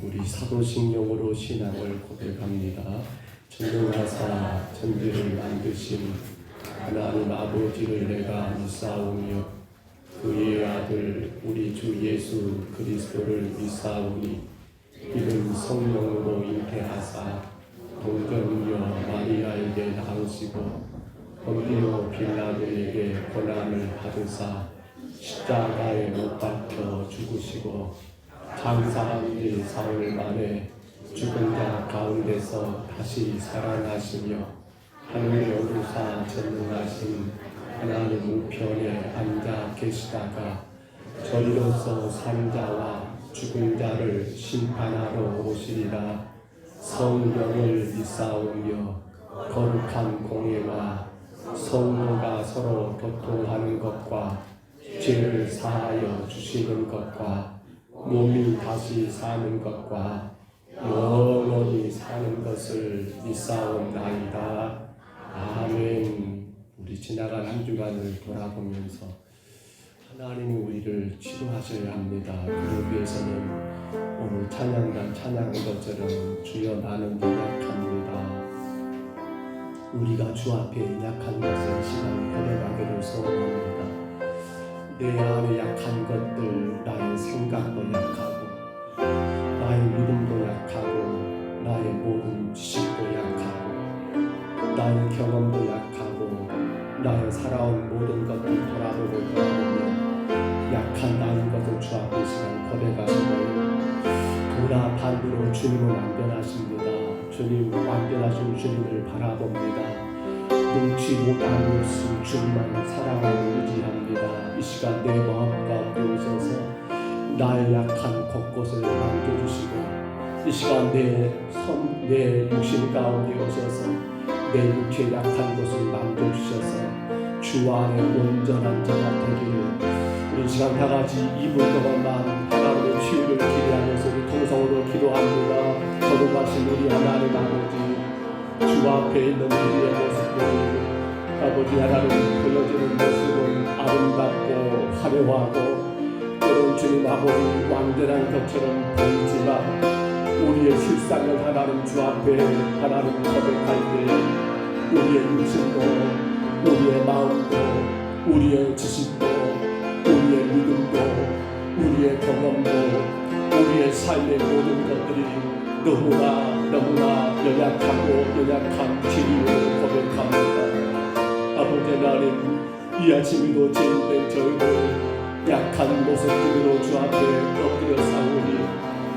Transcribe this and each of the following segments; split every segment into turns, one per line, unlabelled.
우리 사도신경으로 신앙을 고백합니다. 전능하사 천지를 만드신 하나님 아버지를 내가 믿사오며 그의 아들 우리 주 예수 그리스도를 믿사오니 이는 성령으로 잉태하사 동정녀 마리아에게 낳으시고 본디오 빌라도에게 고난을 받으사 십자가에 못 박혀 죽으시고 장사한 지 사흘 만에 죽은 자 가운데서 다시 살아나시며 하늘에 오르사 전능하신 하나님 우편에 앉아 계시다가 저리로서 산자와 죽은 자를 심판하러 오시리라. 성령을 믿사오며 거룩한 공예와 성도가 서로 교통하는 것과 죄를 사하여 주시는 것과 몸이 다시 사는 것과 영원히 사는 것을 믿사옵나이다. 아멘. 우리 지나간 한 주간을 돌아보면서 하나님이 우리를 치료하셔야 합니다. 그러기 위해서는 오늘 찬양단 찬양한 것처럼 주여 나는 약합니다. 우리가 주 앞에 약한 것을 시간 고백하기를 소원합니다. 내 안에 약한 것들, 나의 생각도 약하고 나의 믿음도 약하고 나의 모든 지식도 약하고 나의 경험도 약하고 나의 살아온 모든 것들 돌아보면 약한 나인 것을 주 앞에 시간 고백하시고 돌아 반대로 주님은 완전하십니다. 주님 완전하신 주님을 바라봅니다. 능치 못하는 것은 주님만 사랑하고 의지합니다. 이 시간 내 마음 가운데 오셔서 나의 약한 곳곳을 만져주시고 이 시간 내 육신 가운데 오셔서 내 육체의 약한 곳을 만져주셔서 주 안에 온전한 자가 되기를 우리 시간 다같이 2분 동안만 하나님의 치유를 기대하면서 우리 통성으로 기도합니다. 거룩하신 우리 하나님 아버지 주 앞에 있는 우리의 모습을 아버지 하나님 보여주는 모습은 아름답고 화려하고 또는 주님 아버지 완전한 것처럼 보이지만 우리의 실상을 하나님 주 앞에 하나님 고백할 때 우리의 육신도 우리의 마음도 우리의 지식도 우리의 믿음도 우리의 경험도 우리의 삶의 모든 것들이 너무나 연약한 진리를 고백합니다. 아버지 하나님 이 아침에도 죄인된 저희를 약한 모습들로 주 앞에 엎드려 싸우니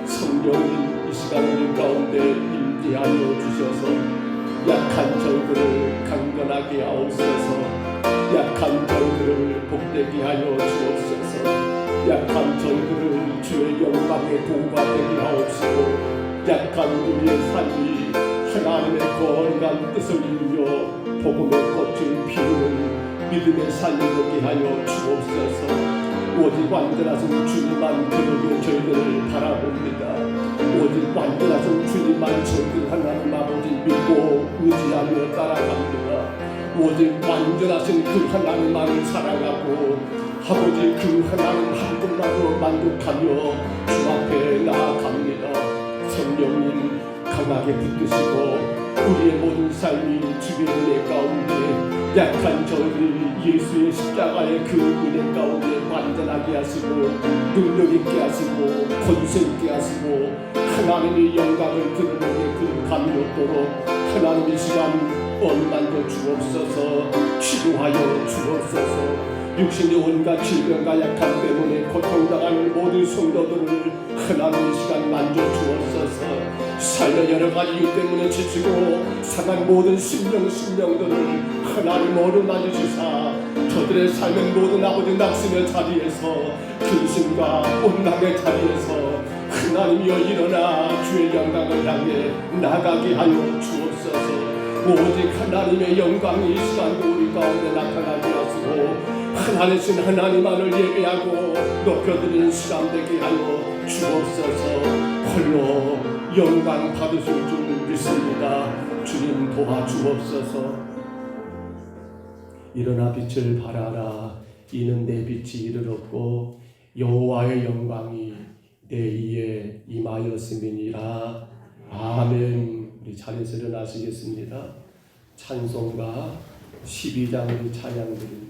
성령님 이 시간 우리 가운데 임재하여 주셔서 약한 저희들을 강건하게 하옵소서. 약한 저희들을 복되게 하여 주옵소서. 약한 저희들을 주의 영광의 도구가 되게 하옵시고 약한 우리의 삶이 하나님의 거룩한 뜻을 이루며 복음의 꽃을 피우는 믿음의 삶이 되게 하여 주옵소서. 오직 완전하신 주님만 그러게 저희들을 바라봅니다. 오직 완전하신 주님만 저희들 하나님 아버지 믿고 의지하며 따라갑니다. 오직 완전하신 그 하나님만을 사랑하고 아버지 그 하나님 한 분만으로 만족하며 주 앞에 나아갑니다. 성령님 강하게 붙드시고 우리의 모든 삶이 주의 은혜 가운데 약한 저희를 예수의 십자가의 그 은혜 가운데 완전하게 하시고 능력 있게 하시고 권세 있게 하시고 하나님의 영광을 드러내게 감격도록 하나님 이 시간 언만져 주옵소서. 치료하여 주옵소서. 육신의 온갖 질병과 약함 때문에 고통당하는 모든 성도들을 하나님 이 시간 만져주옵소서. 삶의 여러 가지 이유 때문에 지치고 상한 모든 심령들을 하나님 어루만지시사 저들의 삶의 모든 아버지 낙심의 자리에서 근심과 온남의 자리에서 하나님이여 일어나 주의 영광을 향해 나가게 하여 주옵소서. 오직 하나님의 영광이 이 시간도 우리 가운데 나타나게 하시고 하나님 하나님만을 예배하고 높여드리는 시간 되게 하여 주옵소서. 홀로 영광 받으실 줄 믿습니다. 주님 도와주옵소서. 일어나 빛을 발하라. 이는 내 빛이 이르렀고 여호와의 영광이 내 이에 임하였음이니라. 아멘. 우리 자리에서 일어나시겠습니다. 찬송가 12장 우리 찬양드립니다.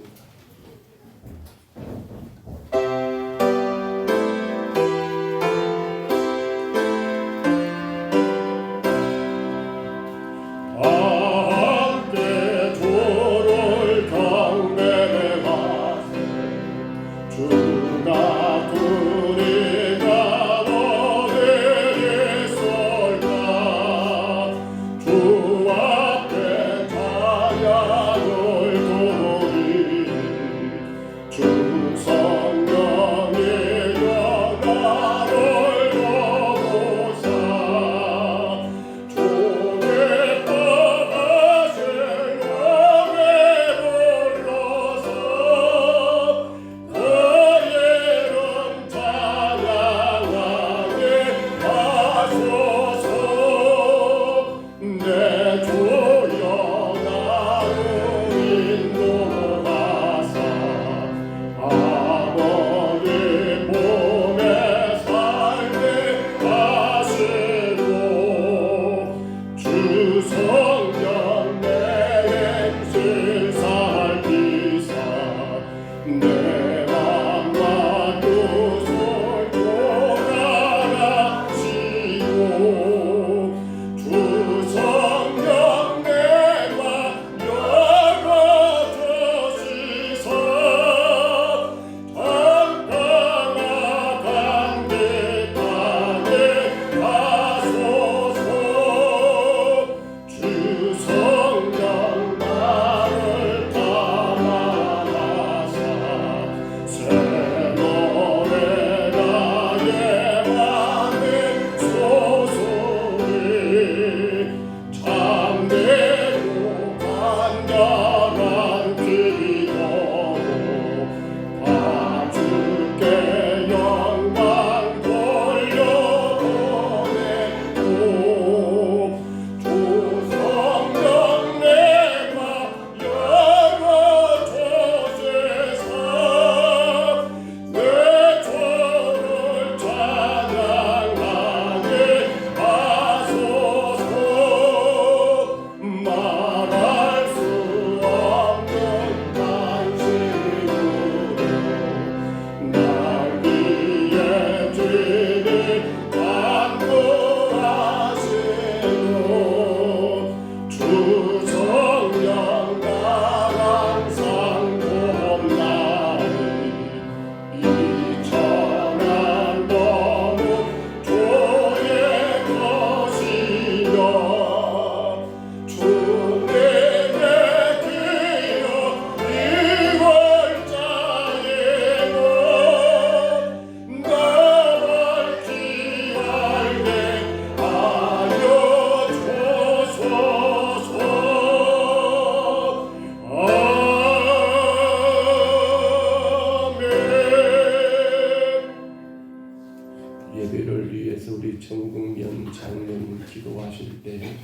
예배를 위해서 우리 정국면 장로님 기도하실 때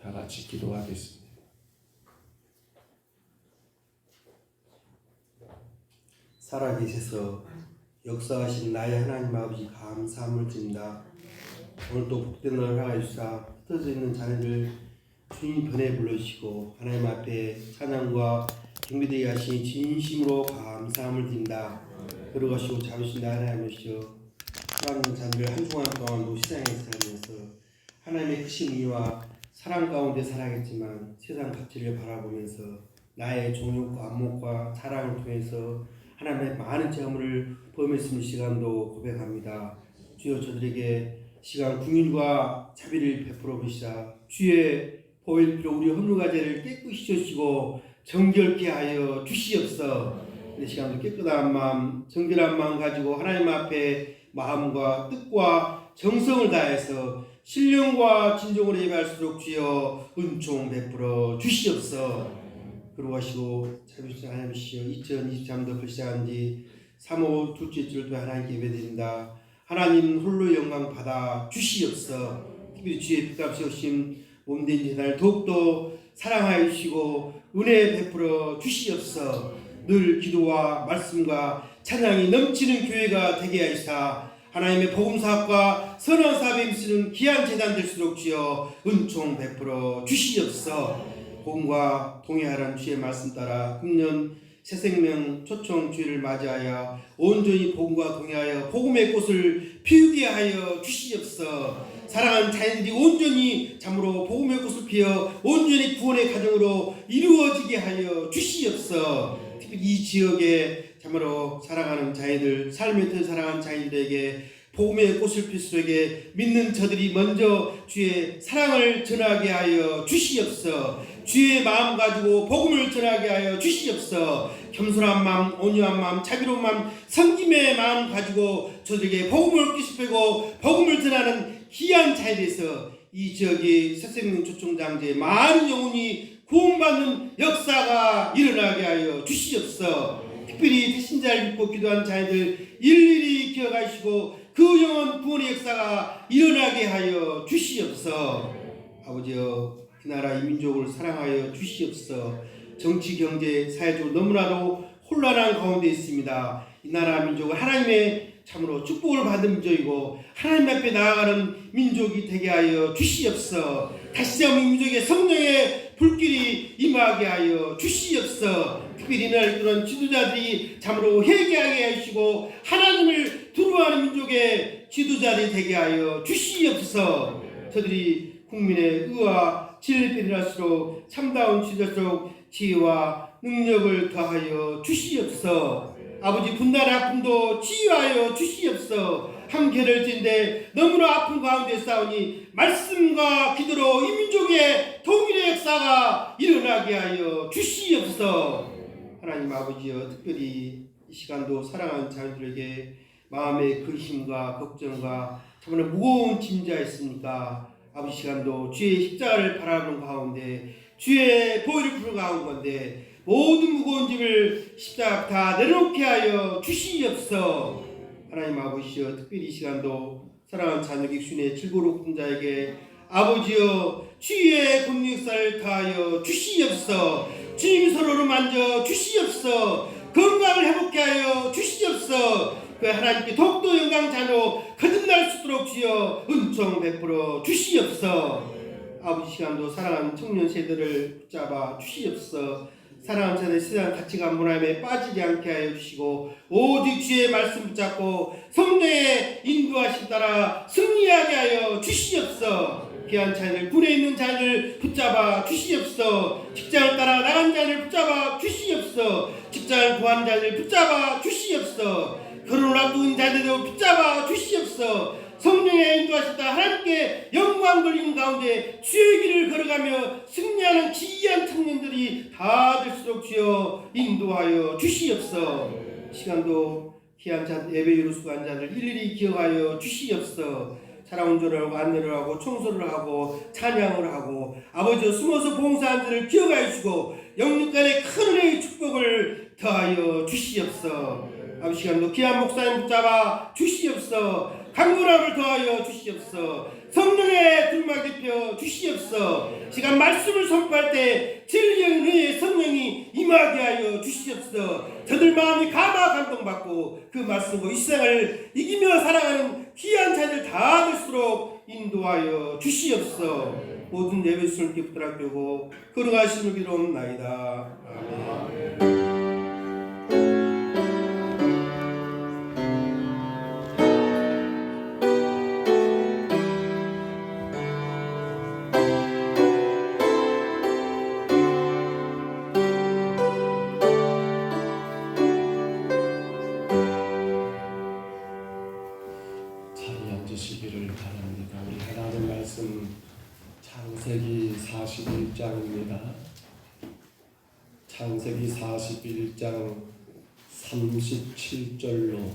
다 같이 기도하겠습니다.
살아계셔서 역사하신 나의 하나님 아버지 감사함을 드립니다. 오늘도 복된 날 하여주사 흩어져 있는 자녀들 주님 편에 불러주시고 하나님 앞에 찬양과 경배되게 하시니 진심으로 감사함을 드립니다. 걸어가시고 잡으신 나 하나님이시여 사랑하는 자녀들 한 주간 동안 시장에서 살면서 하나님의 크신 의와 사랑 가운데 살아겠지만 세상 가치를 바라보면서 나의 종욕과 안목과 사랑을 통해서 하나님의 많은 재물을 범했음을 시간도 고백합니다. 주여 저들에게 시간 궁율과 자비를 베풀어 보시자 주의 보혈피로 우리 헌물가제를 깨끗이 씻으시고 정결케 하여 주시옵소서. 이 시간도 깨끗한 마음 정결한 마음 가지고 하나님 앞에 마음과 뜻과 정성을 다해서 신령과 진정으로 예배할 수 있도록 주여 은총 베풀어 주시옵소서. 그러하시고 자비하신 하나님이시여 2023도 불시한 지 3월 둘째 주일도 하나님께 예배드립니다. 하나님 홀로 영광 받아 주시옵소서. 특별히 주의 피값이 오신 몸된 제단을 더욱더 사랑하여 주시고 은혜 베풀어 주시옵소서. 늘 기도와 말씀과 찬양이 넘치는 교회가 되게 하시사 하나님의 복음사업과 선언사업에 힘쓰는 귀한 재단 될수록 주여 은총 베풀어 주시옵소서. 복음과 동의하라는 주의 말씀 따라 금년 새생명 초청 주일을 맞이하여 온전히 복음과 동의하여 복음의 꽃을 피우게 하여 주시옵소서. 사랑하는 자녀들이 온전히 참으로 복음의 꽃을 피워 온전히 구원의 가정으로 이루어지게 하여 주시옵소서. 특히 이 지역에 참으로 사랑하는 자녀들, 삶의 뜻 사랑하는 자녀들에게 복음의 꽃을 필수에게 믿는 저들이 먼저 주의 사랑을 전하게 하여 주시옵소서. 주의 마음 가지고 복음을 전하게 하여 주시옵소서. 겸손한 마음, 온유한 마음, 자비로운 마음, 섬김의 마음 가지고 저들에게 복음을 끼시고 복음을 전하는 귀한 자리에서 이 지역의 새생명 초청장제에 많은 영혼이 구원받는 역사가 일어나게 하여 주시옵소서. 특별히 신자를 믿고 기도한 자녀들 일일이 기억하시고 그 영혼 구원의 역사가 일어나게 하여 주시옵소서. 아버지여, 이 나라 이 민족을 사랑하여 주시옵소서. 정치 경제 사회적으로 너무나도 혼란한 가운데 있습니다. 이 나라 민족은 하나님의 참으로 축복을 받은 민족이고 하나님 앞에 나아가는 민족이 되게 하여 주시옵소서. 다시 한번 민족의 성령의 불길이 임하게 하여 주시옵소서. 특별히 이날 그런 지도자들이 참으로 회개하게 하시고 하나님을 두려워하는 민족의 지도자들이 되게 하여 주시옵소서. 저들이 국민의 의와 진리를 일할수록 참다운 지도자적 지혜와 능력을 더하여 주시옵소서. 아버지 분단의 아픔도 치유하여 주시옵소서. 한계를 진데 너무나 아픈 가운데 싸우니 말씀과 기도로 이 민족의 통일의 역사가 일어나게 하여 주시옵소서. 하나님 아버지여, 특별히 이 시간도 사랑하는 자녀들에게 마음의 근심과 걱정과 정말 무거운 짐자 있습니까? 아버지 시간도 주의 십자가를 바라보는 가운데 주의 보혈을 부르는 가운데 모든 무거운 짐을 십자가 다 내려놓게 하여 주시옵소서. 하나님 아버지여, 특별히 이 시간도 사랑하는 자녀 객순의 즐거운 자에게 아버지여 주의 권능 역사를 다하여 주시옵소서. 주님 서로를 만져 주시옵소서. 건강을 회복케 하여 주시옵소서. 그 하나님께 더욱더 영광 자녀 거듭날 수 있도록 주여 은총 베풀어 주시옵소서. 아버지 시간도 사랑하는 청년 세대를 붙잡아 주시옵소서. 사랑하는 자들 세상 가치관 문화에 빠지지 않게 하여 주시고 오직 주의 말씀 붙잡고 성령의 인도하심 따라 승리하게 하여 주시옵소서. 귀한 자녀들, 군에 있는 자녀를 붙잡아 주시옵소서. 직장을 따라 나간 자녀를 붙잡아 주시옵소서. 직장을 구한 자녀를 붙잡아 주시옵소서. 결혼을 앞둔 자녀들 붙잡아 주시옵소서. 성령의 인도하심 따라 하나님께 영광 돌리는 가운데 주의 길을 걸어가며 승리하는 기이한 청년들이 다 될수록 주여 인도하여 주시옵소서. 시간도 귀한 자 예배유로 수고한 자들 일일이 기억하여 주시옵소서. 차량운전을 하고 안내를 하고 청소를 하고 찬양을 하고 아버지여 숨어서 봉사한 자를 기억하여 주시고 영육간의 큰 은혜의 축복을 더하여 주시옵소서. 아버지 시간도 귀한 목사님 붙잡아 주시옵소서. 강건함을 더하여 주시옵소서. 성령의 두루마기 입혀 주시옵소서. 시간 말씀을 선포할 때 진리의 은혜의 성령이 임하게 하여 주시옵소서. 저들 마음이 감동받고 그 말씀으로 이 세상을 이기며 살아가는 귀한 자들 다 될수록 인도하여 주시옵소서. 모든 예배 수님께 부탁드리고 걸어가시는 기도옵나이다. 아멘.
앉으시기를 바랍니다. 우리 하나님 말씀 창세기 41장입니다. 창세기 41장 37절로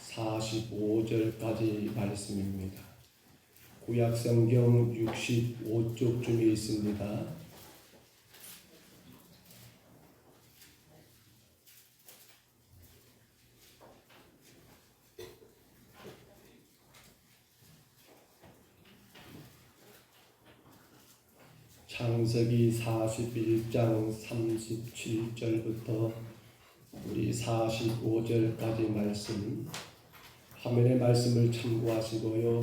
45절까지 말씀입니다. 구약성경 65쪽쯤에 있습니다. 창세기 41장 37절부터 우리 45절까지 말씀 화면의 말씀을 참고하시고요.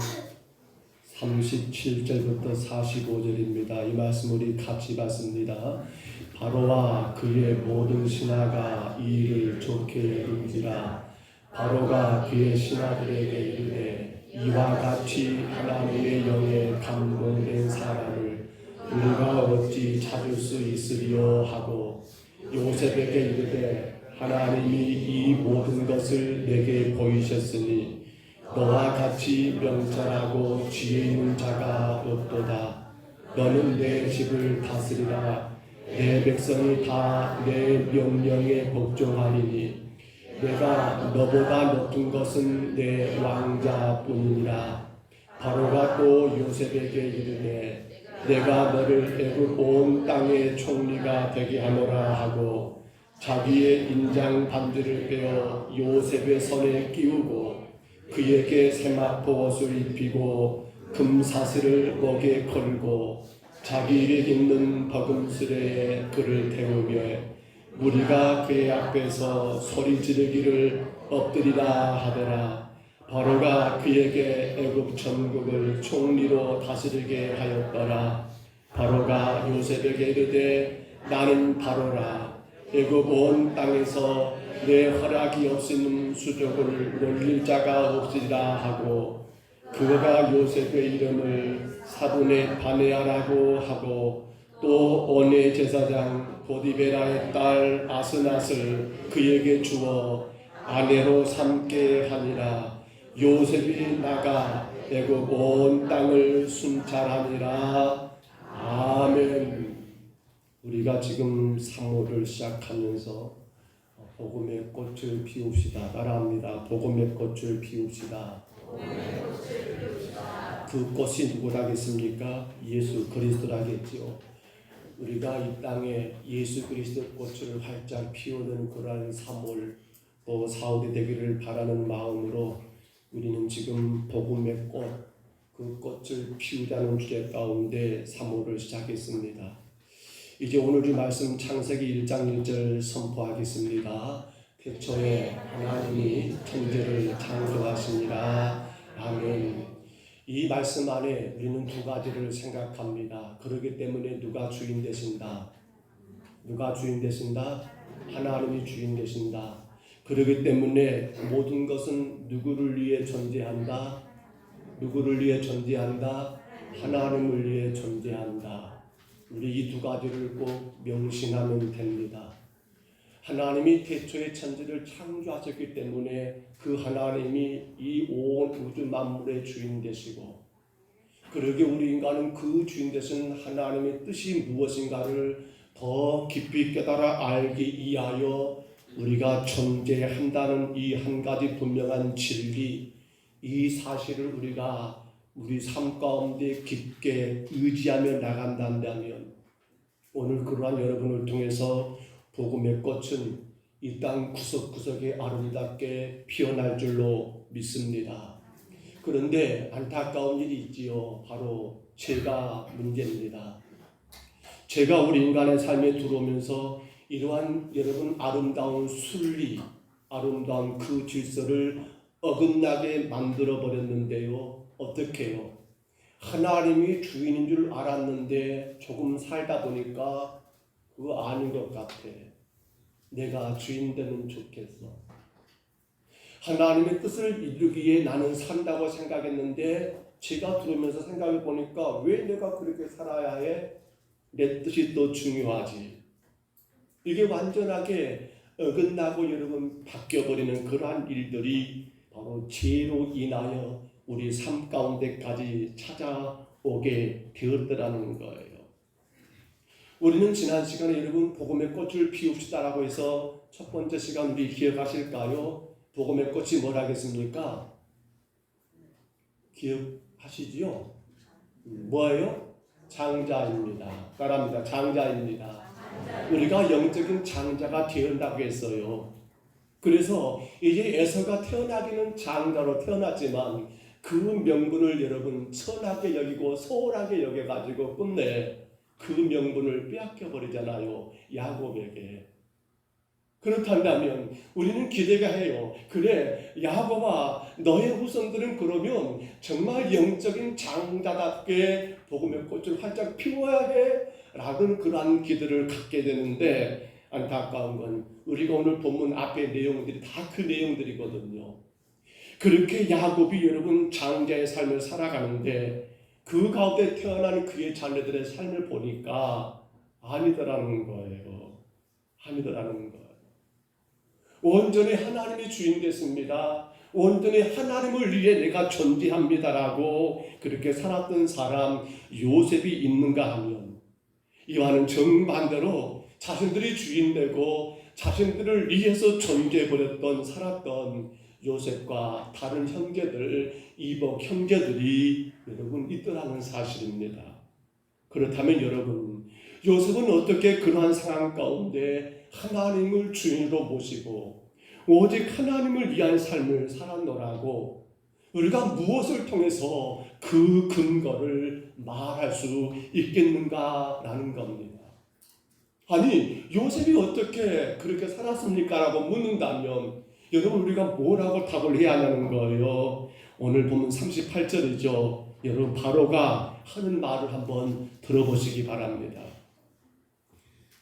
37절부터 45절입니다. 이 말씀 우리 같이 봤습니다. 바로와 그의 모든 신하가 이 일을 좋게 여긴지라. 바로가 그의 신하들에게 이르되 이와 같이 하나님의 영에 감동된 사람을 우리가 어찌 찾을 수 있으리요 하고 요셉에게 이르되 하나님이 이 모든 것을 내게 보이셨으니 너와 같이 명철하고 지혜 있는 자가 없도다. 너는 내 집을 다스리라. 내 백성이 다 내 명령에 복종하리니 내가 너보다 높은 것은 내 왕자뿐이니라. 바로가 또 요셉에게 이르되 내가 너를 애굽 온 땅의 총리가 되게 하노라 하고 자기의 인장 반지를 빼어 요셉의 손에 끼우고 그에게 세마포 옷을 입히고 금사슬을 목에 걸고 자기 일에 있는 버금스레에 그를 태우며 무리가 그의 앞에서 소리 지르기를 엎드리라 하더라. 바로가 그에게 애굽 전국을 총리로 다스리게 하였더라. 바로가 요셉에게 이르되 나는 바로라. 애굽 온 땅에서 내 허락이 없이는 수족을 놀릴 자가 없으리라 하고 그가 요셉의 이름을 사돈의 바네아라고 하고 또 온의 제사장 보디베라의 딸 아스낫을 그에게 주어 아내로 삼게 하니라. 요셉이 나가 애굽 온 땅을 순찰하니라. 아멘. 우리가 지금 사모를 시작하면서 복음의 꽃을 피웁시다. 따라합니다. 복음의 꽃을 피웁시다. 그 꽃이 누구라겠습니까? 예수 그리스도라겠지요. 우리가 이 땅에 예수 그리스도 꽃을 활짝 피우는 그러한 3월 또 4월이 되기를 바라는 마음으로 우리는 지금 복음의 꽃, 그 꽃을 피우자는 주제 가운데 3월을 시작했습니다. 이제 오늘 주 말씀 창세기 1장 1절 선포하겠습니다. 태초에 하나님이 천지를 창조하시니라. 아멘. 이 말씀 안에 우리는 두 가지를 생각합니다. 그렇기 때문에 누가 주인 되신다? 누가 주인 되신다? 하나님이 주인 되신다. 그렇기 때문에 모든 것은 누구를 위해 존재한다? 누구를 위해 존재한다? 하나님을 위해 존재한다. 우리 이 두 가지를 꼭 명심하면 됩니다. 하나님이 태초에 천지를 창조하셨기 때문에 그 하나님이 이 온 우주 만물의 주인 되시고 그러게 우리 인간은 그 주인 되신 하나님의 뜻이 무엇인가를 더 깊이 깨달아 알기 위하여 우리가 존재한다는 이 한 가지 분명한 진리, 이 사실을 우리가 우리 삶 가운데 깊게 의지하며 나간다면 오늘 그러한 여러분을 통해서 복음의 꽃은 이 땅 구석구석에 아름답게 피어날 줄로 믿습니다. 그런데 안타까운 일이 있지요. 바로 죄가 문제입니다. 죄가 우리 인간의 삶에 들어오면서 이러한 여러분 아름다운 순리, 아름다운 그 질서를 어긋나게 만들어 버렸는데요. 어떻게 해요? 하나님이 주인인 줄 알았는데 조금 살다 보니까 그거 아닌 것 같아. 내가 주인 되면 좋겠어. 하나님의 뜻을 이루기에 나는 산다고 생각했는데 제가 들으면서 생각해 보니까 왜 내가 그렇게 살아야 해? 내 뜻이 더 중요하지. 이게 완전하게 어긋나고 여러분 바뀌어버리는 그러한 일들이 바로 죄로 인하여 우리 삶 가운데까지 찾아오게 되었더라는 거예요. 우리는 지난 시간에 여러분 복음의 꽃을 피웁시다라고 해서 첫 번째 시간 우리 기억하실까요? 복음의 꽃이 뭐라겠습니까? 기억하시지요? 뭐예요? 장자입니다. 따라합니다. 장자입니다. 우리가 영적인 장자가 되었다고 했어요. 그래서 이제 에서가 태어나기는 장자로 태어났지만 그 명분을 여러분 천하게 여기고 소홀하게 여겨가지고 끝내 그 명분을 빼앗겨 버리잖아요. 야곱에게. 그렇다면 우리는 기대가 해요. 그래, 야곱아, 너의 후손들은 그러면 정말 영적인 장자답게 복음의 꽃을 활짝 피워야 해 라는 그러한 기대를 갖게 되는데, 안타까운 건 우리가 오늘 본문 앞의 내용들이 다 그 내용들이거든요. 그렇게 야곱이 여러분 장자의 삶을 살아가는데 그 가운데 태어난 그의 자녀들의 삶을 보니까 아니더라는 거예요. 아니더라는 거예요. 온전히 하나님이 주인 됐습니다. 온전히 하나님을 위해 내가 존재합니다라고 그렇게 살았던 사람 요셉이 있는가 하면, 이와는 정반대로 자신들이 주인 되고 자신들을 위해서 존재해버렸던 살았던 요셉과 다른 형제들, 이복 형제들이 여러분 있더라는 사실입니다. 그렇다면 여러분, 요셉은 어떻게 그러한 상황 가운데 하나님을 주인으로 모시고 오직 하나님을 위한 삶을 살았노라고 우리가 무엇을 통해서 그 근거를 말할 수 있겠는가라는 겁니다. 아니, 요셉이 어떻게 그렇게 살았습니까? 라고 묻는다면 여러분, 우리가 뭐라고 답을 해야 하는 거예요? 오늘 보면 38절이죠. 여러분, 바로가 하는 말을 한번 들어보시기 바랍니다.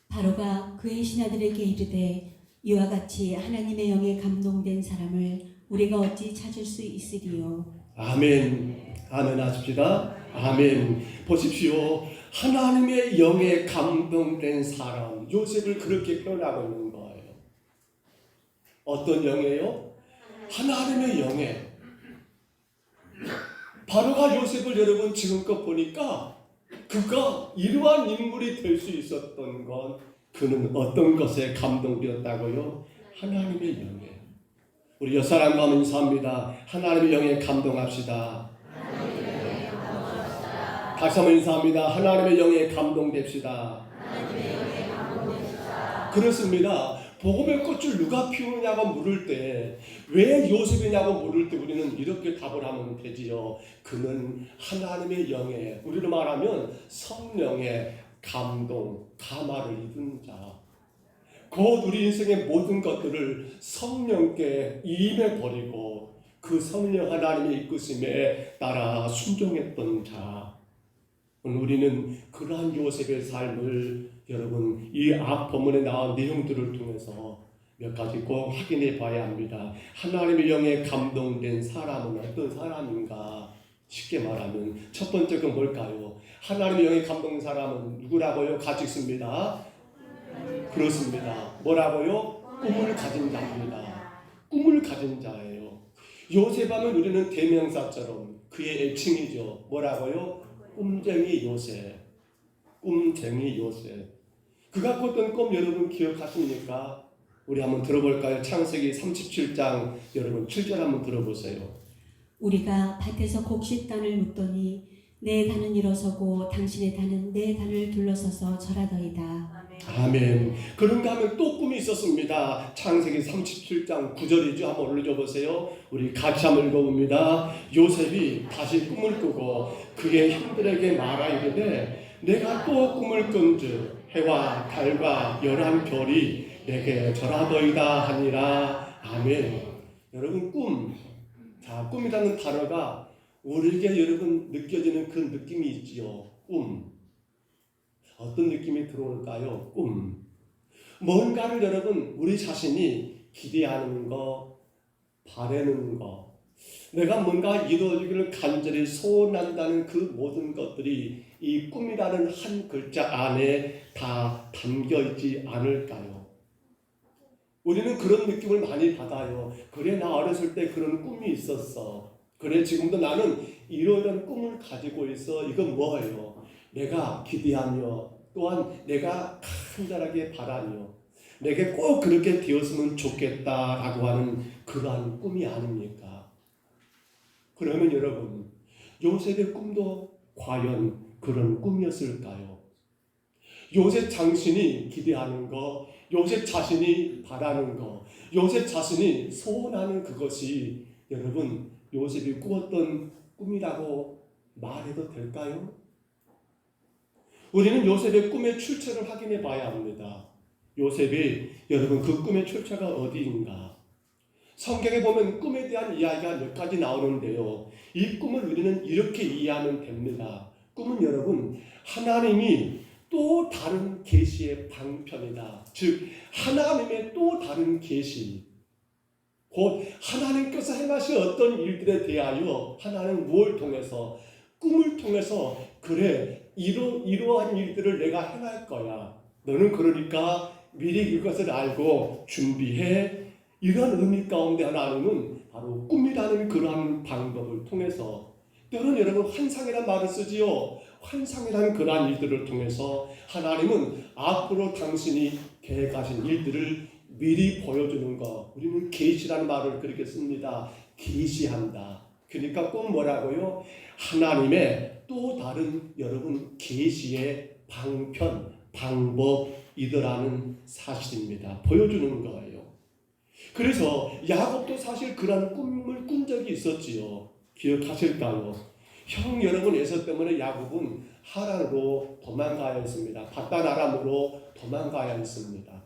바로가 그의 신하들에게 이르되 이와 같이 하나님의 영에 감동된 사람을 우리가 어찌 찾을 수 있으리요.
아멘. 아멘 하십시다. 아멘. 보십시오. 하나님의 영에 감동된 사람, 요셉을 그렇게 표현하고 있는 거예요. 어떤 영이에요? 하나님의 영에. 바로가 요셉을 여러분 지금껏 보니까 그가 이러한 인물이 될 수 있었던 건 그는 어떤 것에 감동되었다고요? 하나님의 영에. 우리 옆사람과 인사합니다. 하나님의 영에 감동합시다. 다시 한번 인사합니다. 하나님의 영에 감동됩시다. 그렇습니다. 복음의 꽃을 누가 피우느냐고 물을 때, 왜 요셉이냐고 물을 때 우리는 이렇게 답을 하면 되지요. 그는 하나님의 영에, 우리로 말하면 성령의 감동, 감화를 입은 자. 곧 우리 인생의 모든 것들을 성령께 임해버리고 그 성령 하나님의 이끄심에 따라 순종했던 자. 우리는 그러한 요셉의 삶을 여러분 이 앞 본문에 나온 내용들을 통해서 몇 가지 꼭 확인해 봐야 합니다. 하나님의 영에 감동된 사람은 어떤 사람인가? 쉽게 말하면 첫 번째가 뭘까요? 하나님의 영에 감동된 사람은 누구라고요? 같이 읽습니다. 그렇습니다. 뭐라고요? 꿈을 가진 자입니다. 꿈을 가진 자예요. 요셉 하면 우리는 대명사처럼 그의 애칭이죠. 뭐라고요? 꿈쟁이 요셉. 꿈쟁이 요셉. 그가 꿨던 꿈 여러분 기억하십니까? 우리 한번 들어볼까요? 창세기 37장 여러분 7절 한번 들어보세요.
우리가 밭에서 곡식단을 묻더니 내 단은 일어서고 당신의 단은 내 단을 둘러서서 절하더이다.
아멘. 그런가 하면 또 꿈이 있었습니다. 창세기 37장 9절이죠. 한번 올려줘보세요. 우리 같이 한번 읽어봅니다. 요셉이 다시 꿈을 꾸고 그의 형들에게 말하 이르되 내가 또 꿈을 꾼즉 해와 달과 열한 별이 내게 절하더이다 하니라. 아멘. 여러분, 꿈. 자, 꿈이라는 단어가 우리에게 여러분 느껴지는 그 느낌이 있지요. 꿈. 어떤 느낌이 들어올까요? 꿈. 뭔가를 여러분 우리 자신이 기대하는 거, 바라는 거, 내가 뭔가 이루어지기를 간절히 소원한다는 그 모든 것들이 이 꿈이라는 한 글자 안에 다 담겨있지 않을까요? 우리는 그런 느낌을 많이 받아요. 그래, 나 어렸을 때 그런 꿈이 있었어. 그래, 지금도 나는 이런 꿈을 가지고 있어. 이건 뭐예요? 내가 기대하며 또한 내가 간절하게 바라며 내게 꼭 그렇게 되었으면 좋겠다라고 하는 그러한 꿈이 아닙니까? 그러면 여러분, 요셉의 꿈도 과연 그런 꿈이었을까요? 요셉 자신이 기대하는 거, 요셉 자신이 바라는 거, 요셉 자신이 소원하는 그것이 여러분 요셉이 꾸었던 꿈이라고 말해도 될까요? 우리는 요셉의 꿈의 출처를 확인해 봐야 합니다. 요셉이 여러분 그 꿈의 출처가 어디인가? 성경에 보면 꿈에 대한 이야기가 몇 가지 나오는데요. 이 꿈을 우리는 이렇게 이해하면 됩니다. 꿈은 여러분 하나님이 또 다른 계시의 방편이다. 즉 하나님의 또 다른 계시, 곧 하나님께서 행하신 어떤 일들에 대하여 하나님 무엇을 통해서, 꿈을 통해서 그래 이러한 일들을 내가 행할 거야. 너는 그러니까 미리 이것을 알고 준비해. 이런 의미 가운데 하나님은 바로 꿈이라는 그러한 방법을 통해서, 때로는 여러분 환상이라는 말을 쓰지요. 환상이라는 그러한 일들을 통해서 하나님은 앞으로 당신이 계획하신 일들을 미리 보여주는 것, 우리는 계시라는 말을 그렇게 씁니다. 계시한다. 그러니까 꿈 뭐라고요? 하나님의 또 다른 여러분 계시의 방편, 방법이더라는 사실입니다. 보여주는 거예요. 그래서 야곱도 사실 그런 꿈을 꾼 적이 있었지요. 기억하실까요? 형 여러분 에서 때문에 야곱은 하란으로 도망가야 했습니다. 바단 아람으로 도망가야 했습니다.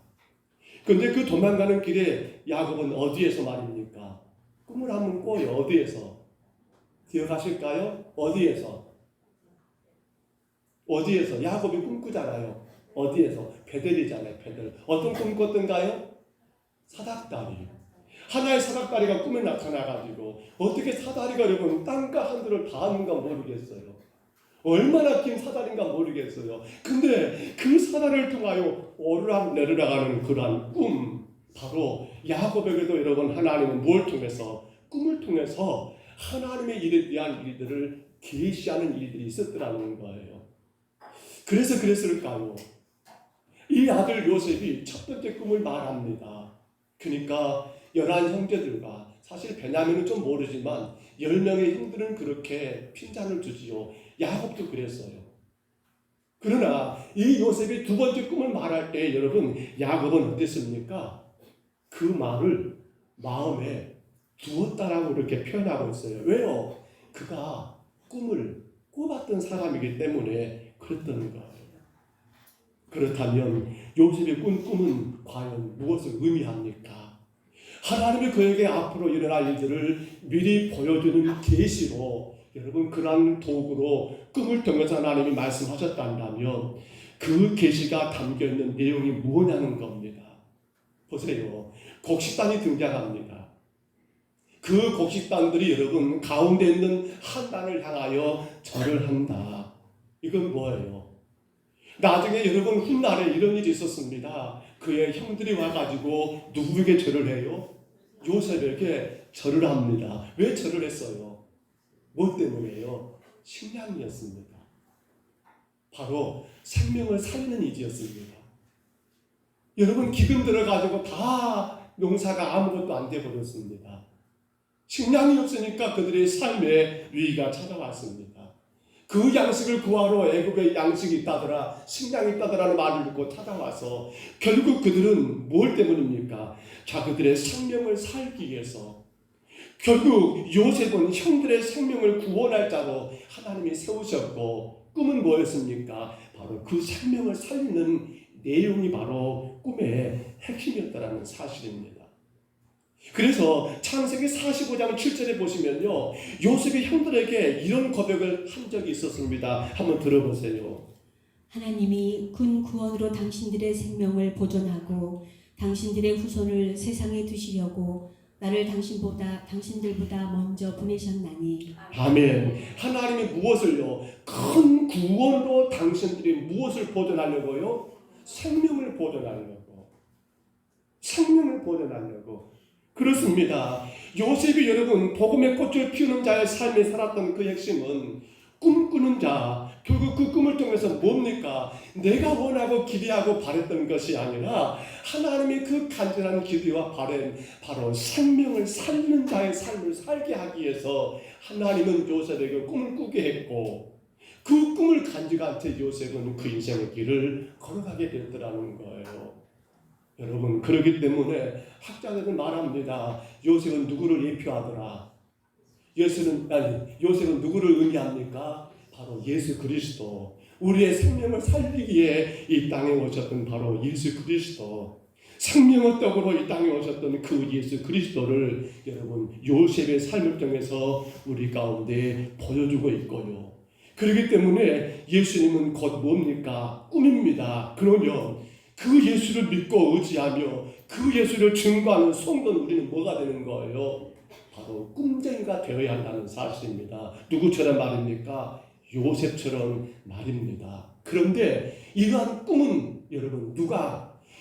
그런데 그 도망가는 길에 야곱은 어디에서 말입니까? 꿈을 한번 꿔요. 어디에서? 기억하실까요? 어디에서? 야곱이 꿈꾸잖아요. 어디에서? 베델이잖아요. 베델. 어떤 꿈 꿨던가요? 사닥다리. 하나의 사닥다리가 꿈에 나타나가지고 어떻게 사다리가 여러분 땅과 하늘을 다 하는가 모르겠어요. 얼마나 긴 사다리인가 모르겠어요. 근데 그 사다리를 통하여 오르락 내리락 하는 그러한 꿈, 바로 야곱에게도 여러분 하나님은 무엇을 통해서? 꿈을 통해서 하나님의 일에 대한 일들을 계시하는 일들이 있었더라는 거예요. 그래서 그랬을까요? 이 아들 요셉이 첫 번째 꿈을 말합니다. 그러니까 11 형제들과, 사실 베냐민은 좀 모르지만 10명의 형들은 그렇게 핀잔을 주지요. 야곱도 그랬어요. 그러나 이 요셉이 두 번째 꿈을 말할 때 여러분 야곱은 어땠습니까? 그 말을 마음에 두었다라고 이렇게 표현하고 있어요. 왜요? 그가 꿈을 꿔봤던 사람이기 때문에 그랬던 거예요. 그렇다면 요셉의 꾼 꿈은 과연 무엇을 의미합니까? 하나님이 그에게 앞으로 일어날 일들을 미리 보여주는 계시로, 여러분 그러한 도구로 꿈을 통해서 하나님이 말씀하셨다면 그 계시가 담겨있는 내용이 뭐냐는 겁니다. 보세요. 곡식단이 등장합니다. 그 곡식단들이 여러분 가운데 있는 한 단을 향하여 절을 한다. 이건 뭐예요? 나중에 여러분 훗날에 이런 일이 있었습니다. 그의 형들이 와가지고 누구에게 절을 해요? 요셉에게 절을 합니다. 왜 절을 했어요? 뭐 때문에요? 식량이었습니다. 바로 생명을 살리는 일이었습니다. 여러분 기금 들어가지고 다 농사가 아무것도 안 돼버렸습니다. 식량이 없으니까 그들의 삶에 위기가 찾아왔습니다. 그 양식을 구하러 애굽에 양식이 있다더라, 식량이 있다더라는 말을 듣고 찾아와서 결국 그들은 뭘 때문입니까? 자기들의 생명을 살기 위해서, 결국 요셉은 형들의 생명을 구원할 자로 하나님이 세우셨고, 꿈은 뭐였습니까? 바로 그 생명을 살리는 내용이 바로 꿈의 핵심이었다는 사실입니다. 그래서 창세기 45장 7절에 보시면요, 요셉이 형들에게 이런 고백을 한 적이 있었습니다. 한번 들어보세요.
하나님이 군 구원으로 당신들의 생명을 보존하고 당신들의 후손을 세상에 두시려고 나를 당신들보다 먼저 보내셨나니.
아멘. 하나님이 무엇을요? 큰 구원으로 당신들이 무엇을 보존하려고요? 생명을 보존하려고. 생명을 보존하려고. 그렇습니다. 요셉이 여러분 복음의 꽃을 피우는 자의 삶에 살았던 그 핵심은 꿈꾸는 자, 결국 그 꿈을 통해서 뭡니까? 내가 원하고 기대하고 바랬던 것이 아니라 하나님의 그 간절한 기대와 바램, 바로 생명을 살리는 자의 삶을 살게 하기 위해서 하나님은 요셉에게 꿈을 꾸게 했고, 그 꿈을 간직한 채 요셉은 그 인생의 길을 걸어가게 됐더라는 거예요. 여러분, 그렇기 때문에 학자들은 말합니다. 요셉은 누구를 예표하더라? 요셉은 누구를 의미합니까? 바로 예수 그리스도, 우리의 생명을 살리기에 이 땅에 오셨던 바로 예수 그리스도, 생명의 떡으로 이 땅에 오셨던 그 예수 그리스도를 여러분 요셉의 삶을 통해서 우리 가운데 보여주고 있고요. 그렇기 때문에 예수님은 곧 뭡니까? 꿈입니다. 그러면 그 예수를 믿고 의지하며 그 예수를 증거하는 성도는 우리는 뭐가 되는 거예요? 바로 꿈쟁이가 되어야 한다는 사실입니다. 누구처럼 말입니까? 요셉처럼 말입니다. 그런데 이러한 꿈은 여러분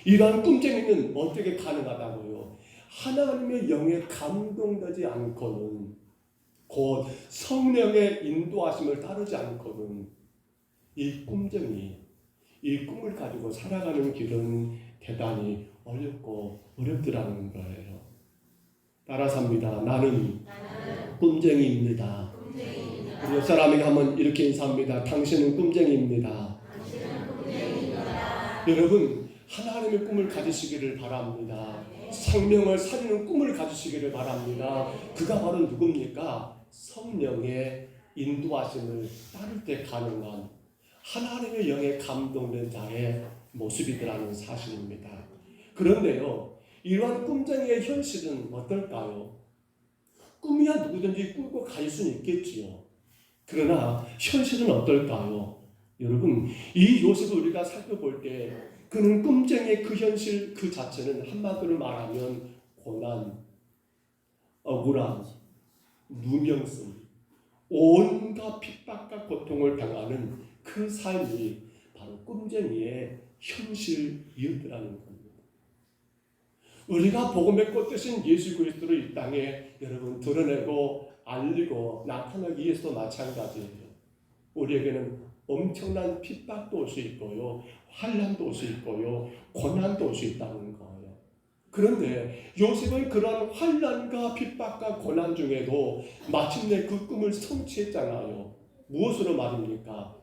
이러한 꿈쟁이는 어떻게 가능하다고요? 하나님의 영에 감동되지 않고는, 곧 성령의 인도하심을 따르지 않고는 이 꿈쟁이, 이 꿈을 가지고 살아가는 길은 대단히 어렵더라는 거예요. 따라서 합니다. 나는 꿈쟁이입니다. 우리 옆 사람에게 한번 이렇게 인사합니다. 당신은 꿈쟁이입니다. 여러분, 하나님의 꿈을 가지시기를 바랍니다. 생명을 살리는 꿈을 가지시기를 바랍니다. 그가 바로 누굽니까? 성령의 인도하심을 따를 때 가능한 하나님의 영에 감동된 자의 모습이더라는 사실입니다. 그런데요, 이러한 꿈쟁이의 현실은 어떨까요? 꿈이야 누구든지 꾸고 갈 수는 있겠지요. 그러나 현실은 어떨까요? 여러분, 이 요셉을 우리가 살펴볼 때 그는 꿈쟁이의 그 현실 그 자체는 한마디로 말하면 고난, 억울함, 누명씀, 온갖 핍박과 고통을 당하는 그 삶이 바로 꿈쟁이의 현실이었더라는 겁니다. 우리가 복음의 꽃 되신 예수 그리스도를 이 땅에 여러분 드러내고 알리고 나타나기 위해서도 마찬가지예요. 우리에게는 엄청난 핍박도 올 수 있고요, 환난도 올 수 있고요, 고난도 올 수 있다는 거예요. 그런데 요셉은 그러한 환난과 핍박과 고난 중에도 마침내 그 꿈을 성취했잖아요. 무엇으로 말입니까?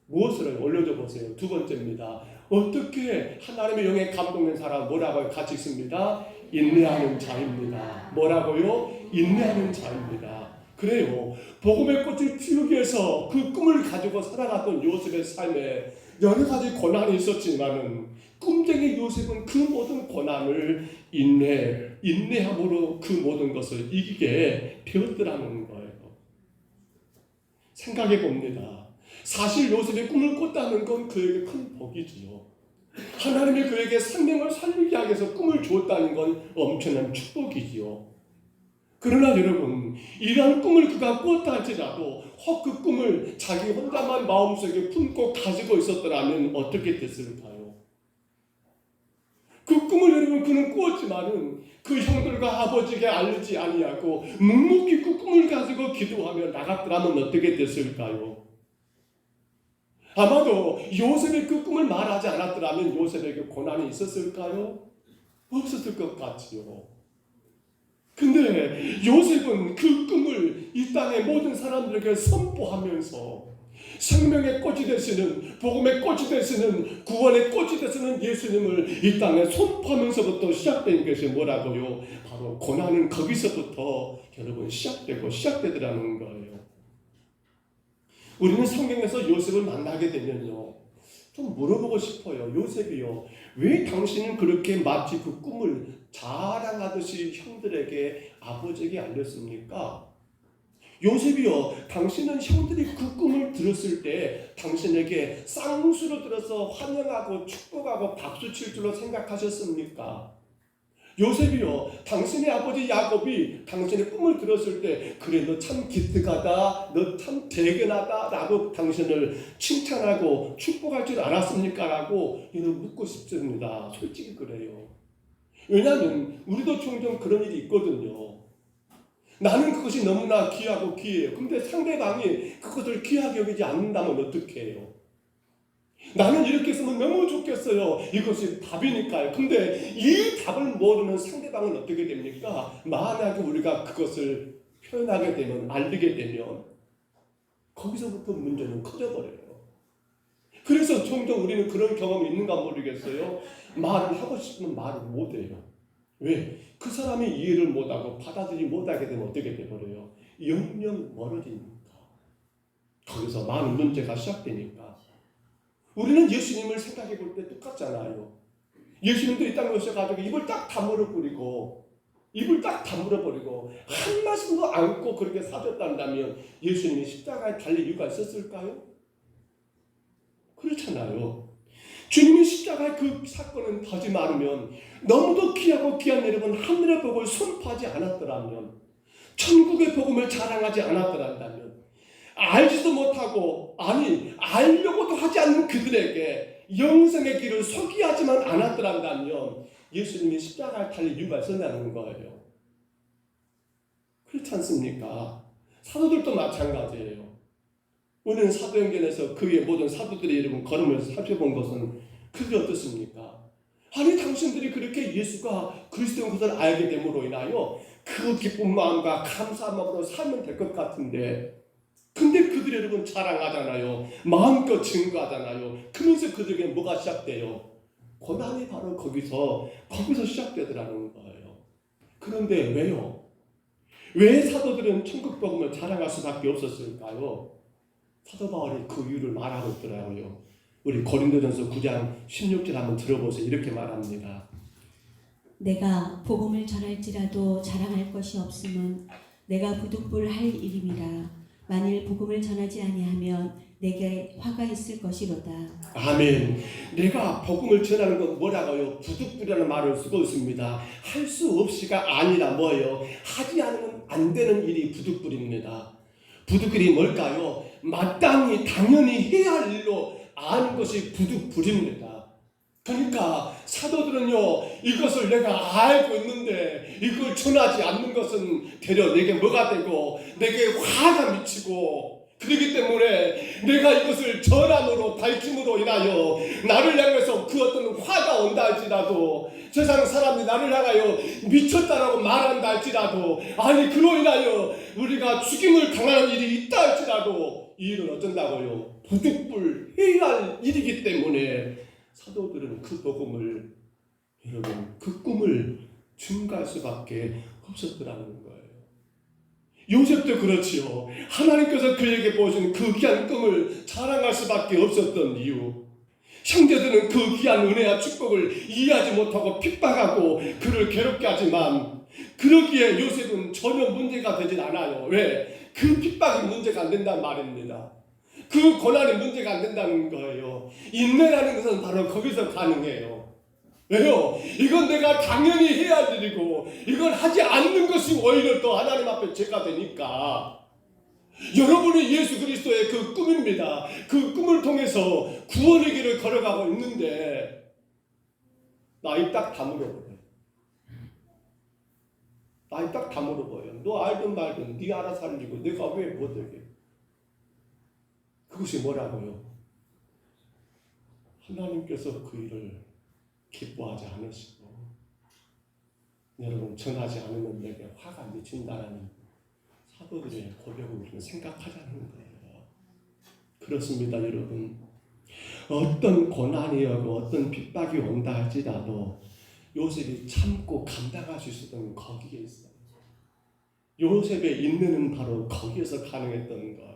무엇으로? 올려줘 보세요. 두 번째입니다. 어떻게 하나님의 영에 감동된 사람 뭐라고요? 같이 있습니다. 인내하는 자입니다. 뭐라고요? 인내하는 자입니다. 그래요. 복음의 꽃을 피우기 위해서 그 꿈을 가지고 살아갔던 요셉의 삶에 여러 가지 고난이 있었지만은 꿈쟁이 요셉은 그 모든 고난을 인내함으로 그 모든 것을 이기게 되었더라는 거예요. 생각해 봅니다. 사실 요셉이 꿈을 꿨다는 건 그에게 큰 복이지요. 하나님이 그에게 생명을 살리게 하기 위해서 꿈을 주었다는 건 엄청난 축복이지요. 그러나 여러분, 이러한 꿈을 그가 꿨다 할지라도 혹 그 꿈을 자기 혼자만 마음속에 품고 가지고 있었더라면 어떻게 됐을까요? 그 꿈을 여러분 그는 꾸었지만은 그 형들과 아버지에게 알리지 아니하고 묵묵히 그 꿈을 가지고 기도하며 나갔더라면 어떻게 됐을까요? 아마도 요셉이 그 꿈을 말하지 않았더라면 요셉에게 고난이 있었을까요? 없었을 것 같지요. 근데 요셉은 그 꿈을 이 땅의 모든 사람들에게 선포하면서 생명의 꽃이 되시는, 복음의 꽃이 되시는, 구원의 꽃이 되시는 예수님을 이 땅에 선포하면서부터 시작된 것이 뭐라고요? 바로 고난은 거기서부터 여러분 시작되더라는 거예요. 우리는 성경에서 요셉을 만나게 되면요, 좀 물어보고 싶어요. 요셉이요, 왜 당신은 그렇게 마치 그 꿈을 자랑하듯이 형들에게, 아버지에게 알렸습니까? 요셉이요, 당신은 형들이 그 꿈을 들었을 때 당신에게 쌍수로 들어서 환영하고 축복하고 박수 칠 줄로 생각하셨습니까? 요셉이요, 당신의 아버지 야곱이 당신의 꿈을 들었을 때 그래 너 참 기특하다, 너 참 대견하다 라고 당신을 칭찬하고 축복할 줄 알았습니까? 라고 이런 묻고 싶습니다. 솔직히 그래요. 왜냐하면 우리도 종종 그런 일이 있거든요. 나는 그것이 너무나 귀하고 귀해요. 근데 상대방이 그것을 귀하게 여기지 않는다면 어떻게 해요? 나는 이렇게 했으면 너무 좋겠어요. 이것이 답이니까요. 근데 이 답을 모르는 상대방은 어떻게 됩니까? 만약에 우리가 그것을 표현하게 되면, 알리게 되면 거기서부터 문제는 커져버려요. 그래서 종종 우리는 그런 경험이 있는가 모르겠어요. 말을 하고 싶으면 말을 못해요. 왜? 그 사람이 이해를 못하고 받아들이지 못하게 되면 어떻게 돼버려요? 영영 멀어지니까. 거기서 많은 문제가 시작되니까 우리는 예수님을 생각해 볼 때 똑같잖아요. 예수님도 이 땅에 오셔가지고 입을 딱 다물어 버리고 한 말씀도 않고 그렇게 사줬단다면 예수님이 십자가에 달릴 이유가 있었을까요? 그렇잖아요. 주님이 십자가의 그 사건은 더지 말으면 너무도 귀하고 귀한 여러분 하늘의 복을 선포하지 않았더라면 천국의 복음을 자랑하지 않았더라면 알지도 못하고 알려고도 하지 않는 그들에게 영생의 길을 소개하지만 않았더라면 예수님이 십자가에 달릴 이유가 있었다는 거예요. 그렇지 않습니까? 사도들도 마찬가지예요. 우리는 사도행전에서 그 위에 모든 사도들이 여러분 걸음을 살펴본 것은 그게 어떻습니까? 아니 당신들이 그렇게 예수가 그리스도인 것을 알게 됨으로 인하여 그 기쁜 마음과 감사한 마음으로 살면 될 것 같은데 근데 그들이 여러분 자랑하잖아요. 마음껏 증거하잖아요. 그러면서 그들에게 뭐가 시작돼요? 고난이 바로 거기서 시작되더라는 거예요. 그런데 왜요? 왜 사도들은 천국 복음을 자랑할 수밖에 없었을까요? 사도 바울이 그 이유를 말하고 있더라고요. 우리 고린도전서 9장 16절 한번 들어보세요. 이렇게 말합니다.
내가 복음을 전할지라도 자랑할 것이 없음은 내가 부득불할 일임이라. 만일 복음을 전하지 아니하면 내게 화가 있을 것이로다.
아멘. 내가 복음을 전하는 건 뭐라고요? 부득불이라는 말을 쓰고 있습니다. 할 수 없이가 아니라 뭐예요? 하지 않으면 안 되는 일이 부득불입니다. 부득불이 뭘까요? 마땅히 당연히 해야 할 일로 아는 것이 부득불입니다. 그러니까 사도들은요 이것을 내가 알고 있는데 이걸 전하지 않는 것은 되려 내게 뭐가 되고 내게 화가 미치고 그렇기 때문에 내가 이것을 전함으로 밝힘으로 인하여 나를 향해서 그 어떤 화가 온다 할지라도 세상 사람이 나를 향하여 미쳤다라고 말한다 할지라도 아니 그로 인하여 우리가 죽임을 당하는 일이 있다 할지라도 이 일은 어쩐다고요? 부득불 해야 할 일이기 때문에 사도들은 그 복음을 여러분 그 꿈을 증가할 수밖에 없었더라는 거예요. 요셉도 그렇지요. 하나님께서 그에게 보여준 그 귀한 꿈을 자랑할 수밖에 없었던 이유 형제들은 그 귀한 은혜와 축복을 이해하지 못하고 핍박하고 그를 괴롭게 하지만 그러기에 요셉은 전혀 문제가 되질 않아요. 왜? 그 핍박이 문제가 안 된단 말입니다. 그 고난이 문제가 안 된다는 거예요. 인내라는 것은 바로 거기서 가능해요. 왜요? 이건 내가 당연히 해야 할 일이고 이걸 하지 않는 것이 오히려 또 하나님 앞에 죄가 되니까 여러분이 예수 그리스도의 그 꿈입니다. 그 꿈을 통해서 구원의 길을 걸어가고 있는데 나이 딱 다물어버려요. 나이 딱 다물어버려요. 너 알든 말든 네 알아서 할 일이고 내가 왜 못하게. 그것이 뭐라고요? 하나님께서 그 일을 기뻐하지 않으시고 여러분 전하지 않으면 내게 화가 미친다는 사도들의 고백을 우리는 생각하자는 거예요. 그렇습니다 여러분. 어떤 고난이 오고 어떤 핍박이 온다 할지라도 요셉이 참고 감당할 수 있었던 거기에 있어요. 요셉의 인내는 바로 거기에서 가능했던 거예요.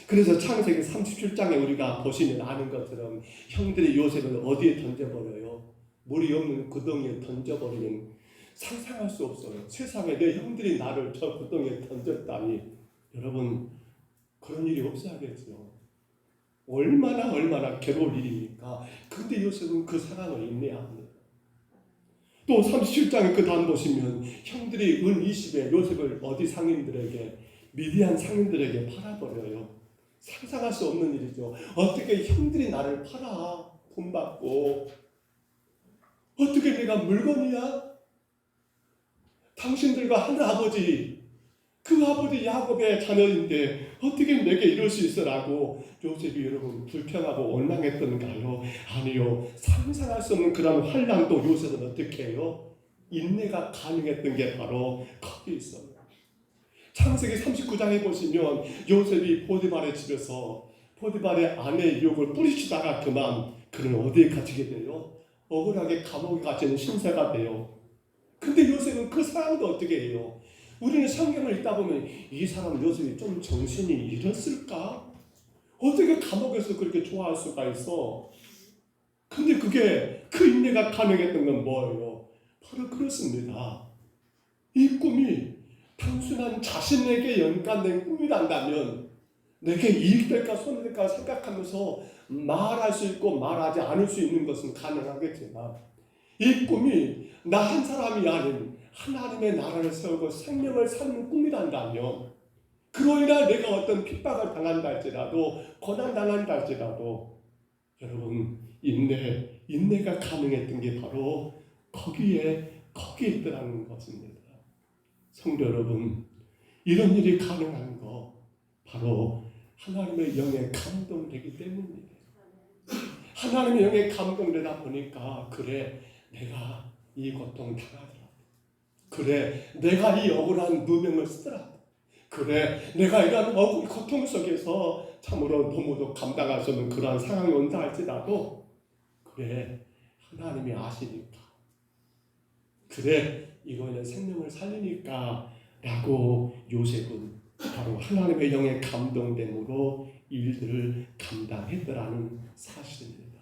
그래서 창세기 37장에 우리가 보시면 아는 것처럼 형들이 요셉을 어디에 던져버려요? 물이 없는 구덩이에 던져버리는 상상할 수 없어요. 세상에 내 형들이 나를 저 구덩이에 던졌다니 여러분 그런 일이 없어야겠죠. 얼마나 괴로울 일입니까? 근데 요셉은 그 상황을 인내합니다. 또 37장에 그 다음 보시면 형들이 은 20에 요셉을 어디 상인들에게 미디안 상인들에게 팔아버려요. 상상할 수 없는 일이죠. 어떻게 형들이 나를 팔아 돈 받고 어떻게 내가 물건이야? 당신들과 한 아버지 그 아버지 야곱의 자녀인데 어떻게 내게 이럴 수 있어라고 요셉이 여러분 불평하고 원망했던가요? 아니요. 상상할 수 없는 그런 환난도 요셉은 어떻게 해요? 인내가 가능했던 게 바로 거기 있어요. 창세기 39장에 보시면 요셉이 보디발의 집에서 보디발의 아내의 유혹을 뿌리치다가 그만 그는 어디에 갇히게 돼요? 억울하게 감옥에 갇히는 신세가 돼요. 근데 요셉은 그 상황도 어떻게 해요? 우리는 성경을 읽다 보면 이 사람 요셉이 좀 정신이 잃었을까? 어떻게 감옥에서 그렇게 좋아할 수가 있어? 근데 그게 그 인내가 가능했던 건 뭐예요? 바로 그렇습니다. 이 꿈이 단순한 자신에게 연관된 꿈이란다면 내게 이익될까 손해될까 생각하면서 말할 수 있고 말하지 않을 수 있는 것은 가능하겠지만 이 꿈이 나 한 사람이 아닌 하나님의 나라를 세우고 생명을 사는 꿈이란다면 그로 인해 내가 어떤 핍박을 당한다 할지라도 고난당한다 할지라도 여러분 인내가 가능했던 게 바로 거기에 있더라는 것입니다. 성도 여러분, 이런 일이 가능한 거 바로 하나님의 영에 감동되기 때문입니다. 하나님의 영에 감동되다 보니까 그래 내가 이 고통 당하더라. 그래 내가 이 억울한 누명을 쓰더라. 그래 내가 이런 고통 속에서 참으로 너무도 감당할 수 없는 그러한 상황이 온다 할지라도 그래 하나님이 아시니까 그래 이거는 생명을 살리니까 라고 요셉은 바로 하나님의 영에 감동됨으로 일들을 감당했더라는 사실입니다.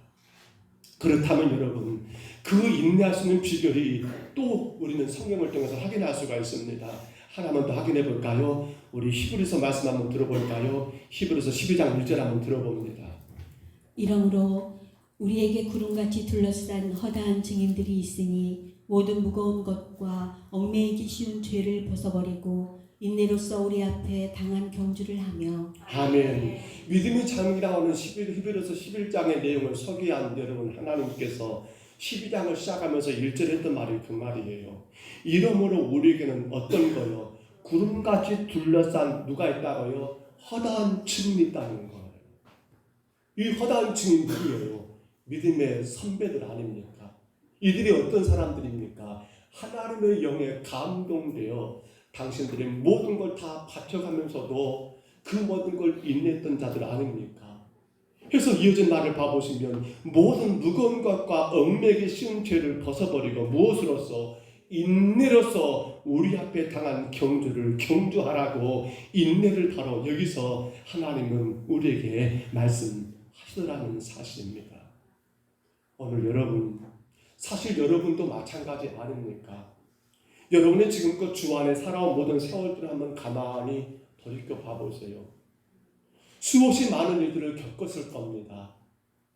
그렇다면 여러분 그 인내할 수 있는 비결이 또 우리는 성경을 통해서 확인할 수가 있습니다. 하나만 더 확인해 볼까요? 우리 히브리서 말씀 한번 들어볼까요? 히브리서 12장 1절 한번 들어봅니다.
이러므로 우리에게 구름같이 둘러싼 허다한 증인들이 있으니 모든 무거운 것과 얽매이기 쉬운 죄를 벗어버리고 인내로써 우리 앞에 당한 경주를 하며
아멘. 믿음의 장이라고 하는 히브리서 11장의 내용을 서기한 여러분 하나님께서 12장을 시작하면서 1절에 했던 말이 그 말이에요. 이러므로 우리에게는 어떤 거요? 구름같이 둘러싼 누가 있다고요? 허다한 증인이 있다는 거예요. 이 허다한 증인 누구예요? 믿음의 선배들 아닙니까? 이들이 어떤 사람들입니까? 하나님의 영에 감동되어 당신들의 모든 걸 다 바쳐가면서도 그 모든 걸 인내했던 자들 아닙니까? 그래서 이어진 말을 봐보시면 모든 무거운 것과 얽매기 쉬운 죄를 벗어버리고 무엇으로써? 인내로서 우리 앞에 당한 경주를 경주하라고 인내를 바로 여기서 하나님은 우리에게 말씀하시더라는 사실입니다. 오늘 여러분 사실 여러분도 마찬가지 아닙니까? 여러분이 지금껏 주 안에 살아온 모든 세월들을 한번 가만히 돌이켜 봐보세요. 수없이 많은 일들을 겪었을 겁니다.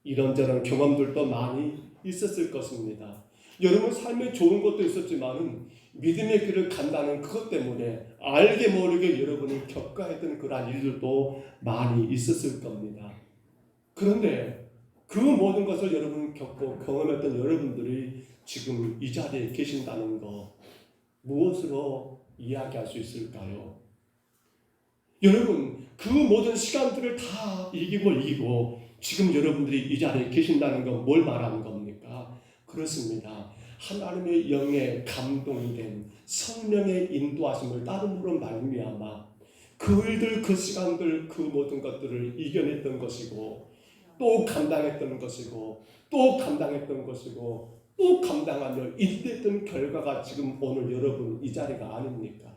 이런저런 경험들도 많이 있었을 것입니다. 여러분 삶에 좋은 것도 있었지만 믿음의 길을 간다는 그것 때문에 알게 모르게 여러분이 겪어야 했던 그러한 일들도 많이 있었을 겁니다. 그런데 그 모든 것을 여러분 겪고 경험했던 여러분들이 지금 이 자리에 계신다는 거 무엇으로 이야기할 수 있을까요? 여러분 그 모든 시간들을 다 이기고 지금 여러분들이 이 자리에 계신다는 건 뭘 말하는 겁니까? 그렇습니다. 하나님의 영에 감동이 된 성령의 인도하심을 따름으로 말미암아 그 일들 그 시간들 그 모든 것들을 이겨냈던 것이고 또 감당했던 것이고 또 감당했던 것이고 또 감당하며 인내했던 결과가 지금 오늘 여러분 이 자리가 아닙니까?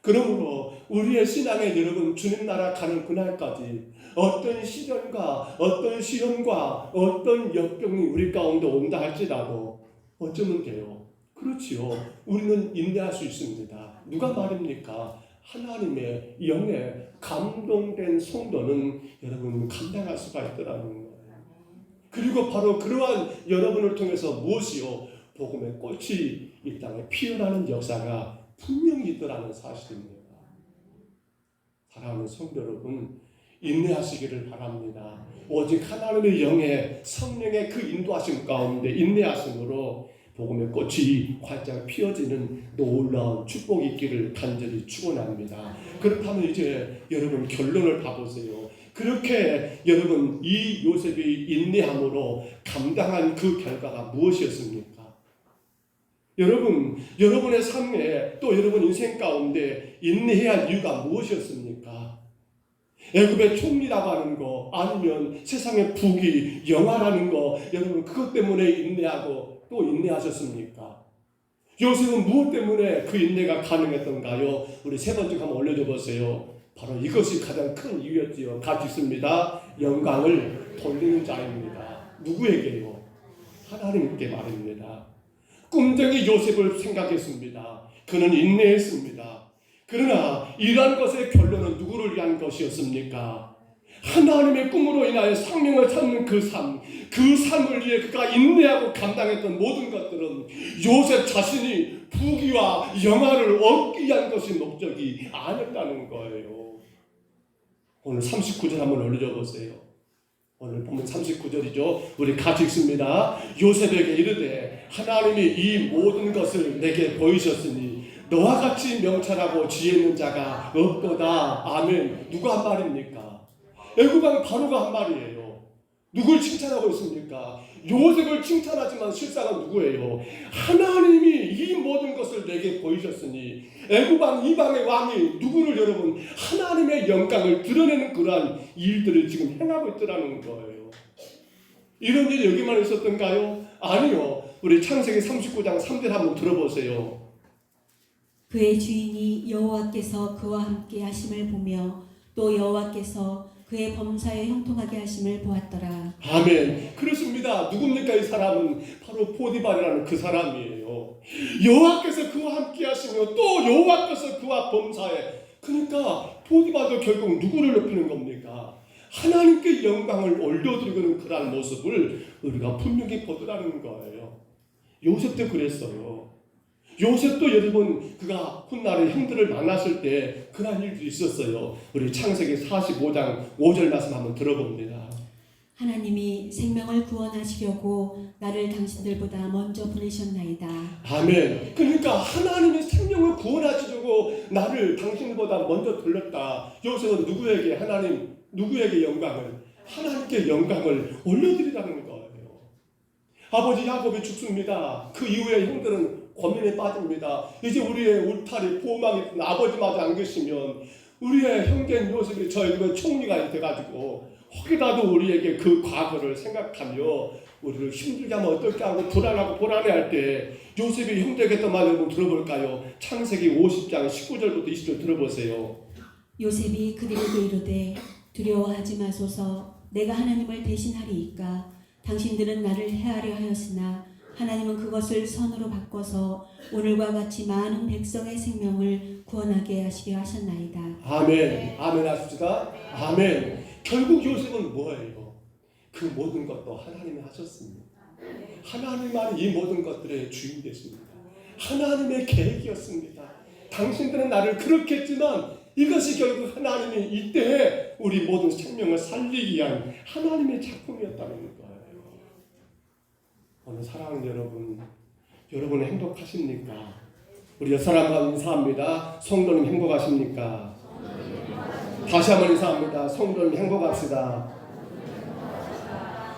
그러므로 우리의 신앙의 여러분 주님 나라 가는 그날까지 어떤 시련과 어떤 시험과 어떤 역경이 우리 가운데 온다 할지라도 어쩌면 돼요? 그렇지요. 우리는 인내할 수 있습니다. 누가 말입니까? 하나님의 영에 감동된 성도는 여러분 감당할 수가 있더라는 거예요. 그리고 바로 그러한 여러분을 통해서 무엇이요? 복음의 꽃이 이 땅에 피어나는 역사가 분명히 있더라는 사실입니다. 사랑하는 성도 여러분, 인내하시기를 바랍니다. 오직 하나님의 영의 성령의 그 인도하심 가운데 인내하심으로 복음의 꽃이 활짝 피어지는 놀라운 축복이 있기를 간절히 축원합니다. 그렇다면 이제 여러분 결론을 봐보세요. 그렇게 여러분 이 요셉이 인내함으로 감당한 그 결과가 무엇이었습니까? 여러분, 여러분의 삶에 또 여러분 인생 가운데 인내해야 할 이유가 무엇이었습니까? 애굽의 총리라고 하는 거 아니면 세상의 부귀, 영화라는 거 여러분 그것 때문에 인내하고 또 인내하셨습니까? 요셉은 무엇 때문에 그 인내가 가능했던가요? 우리 세 번째 한번 올려줘 보세요. 바로 이것이 가장 큰 이유였지요. 같이 있습니다. 영광을 돌리는 자입니다. 누구에게요? 하나님께 말입니다. 꿈쟁이 요셉을 생각했습니다. 그는 인내했습니다. 그러나 이러한 것의 결론은 누구를 위한 것이었습니까? 하나님의 꿈으로 인하여 생명을 찾는 그 삶을 위해 그가 인내하고 감당했던 모든 것들은 요셉 자신이 부귀와 영화를 얻기 위한 것이 목적이 아니었다는 거예요. 오늘 39절 한번 올려보세요. 오늘 보면 39절이죠. 우리 같이 읽습니다. 요셉에게 이르되 하나님이 이 모든 것을 내게 보이셨으니 너와 같이 명철하고 지혜 있는 자가 없도다. 아멘. 누가 한 말입니까? 애굽왕 바로가 한 말이에요. 누굴 칭찬하고 있습니까? 요셉을 칭찬하지만 실상은 누구예요? 하나님이 이 모든 것을 내게 보이셨으니 애굽왕 이방의 왕이 누구를 여러분 하나님의 영광을 드러내는 그러한 일들을 지금 행하고 있더라는 거예요. 이런 일이 여기만 있었던가요? 아니요. 우리 창세기 39장 3절 한번 들어보세요.
그의 주인이 여호와께서 그와 함께 하심을 보며 또 여호와께서 그의 범사에 형통하게 하심을 보았더라.
아멘. 그렇습니다. 누굽니까? 이 사람은 바로 포디발이라는 그 사람이에요. 여호와께서 그와 함께 하시며 또 여호와께서 그와 범사에, 그러니까 포디발도 결국 누구를 높이는 겁니까? 하나님께 영광을 올려드리는 그러한 모습을 우리가 분명히 보더라는 거예요. 요셉도 그랬어요. 요셉도 여러분 그가 훗날에 형들을 만났을 때 그런 일들이 있었어요. 우리 창세기 45장 5절 말씀 한번 들어봅니다.
하나님이 생명을 구원하시려고 나를 당신들보다 먼저 보내셨나이다.
아멘. 그러니까 하나님이 생명을 구원하시려고 나를 당신보다 먼저 불렀다. 요셉은 누구에게 누구에게 영광을? 하나님께 영광을 올려드리라는 거예요. 아버지 야곱이 죽습니다. 그 이후에 형들은 고민에 빠집니다. 이제 우리의 울타리 보호막이 아버지마저 안 계시면 우리의 형제인 요셉이 저희가 총리가 돼가지고 혹이라도 우리에게 그 과거를 생각하며 우리를 힘들게 하면 어떨까 하고 불안하고 불안해할 때 요셉이 형제에게 했던 말 여러분 들어볼까요? 창세기 50장 19절부터 20절 들어보세요.
요셉이 그들에게 이르되 두려워하지 마소서. 내가 하나님을 대신하리이까. 당신들은 나를 해하려 하였으나 하나님은 그것을 선으로 바꿔서 오늘과 같이 많은 백성의 생명을 구원하게 하시려 하셨나이다.
아멘. 아멘 하십시다. 아멘. 결국 요셉은 뭐예요? 그 모든 것도 하나님이 하셨습니다. 하나님만이 이 모든 것들의 주인 되십니다. 하나님의 계획이었습니다. 당신들은 나를 그렇게 했지만 이것이 결국 하나님이 이때에 우리 모든 생명을 살리기 위한 하나님의 작품이었다는 거예요. 오늘 사랑하는 여러분 행복하십니까? 우리 옆사람과 인사합니다. 성도님 행복하십니까? 다시 한번 인사합니다. 성도님 행복합시다.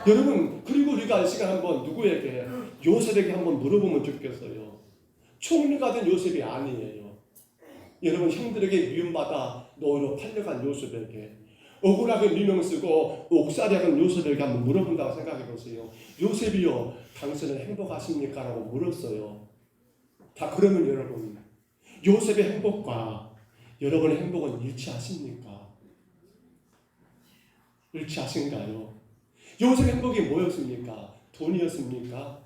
여러분, 그리고 우리가 이 시간 한번 누구에게 요셉에게 한번 물어보면 좋겠어요. 총리가 된 요셉이 아니에요. 여러분, 형들에게 미움받아 노예로 팔려간 요셉에게 억울하게 미명 쓰고 옥살이한 요셉에게 한번 물어본다고 생각해 보세요. 요셉이요, 당신은 행복하십니까? 라고 물었어요. 다 그러면 여러분, 요셉의 행복과 여러분의 행복은 일치하십니까? 일치하신가요? 요셉의 행복이 뭐였습니까? 돈이었습니까?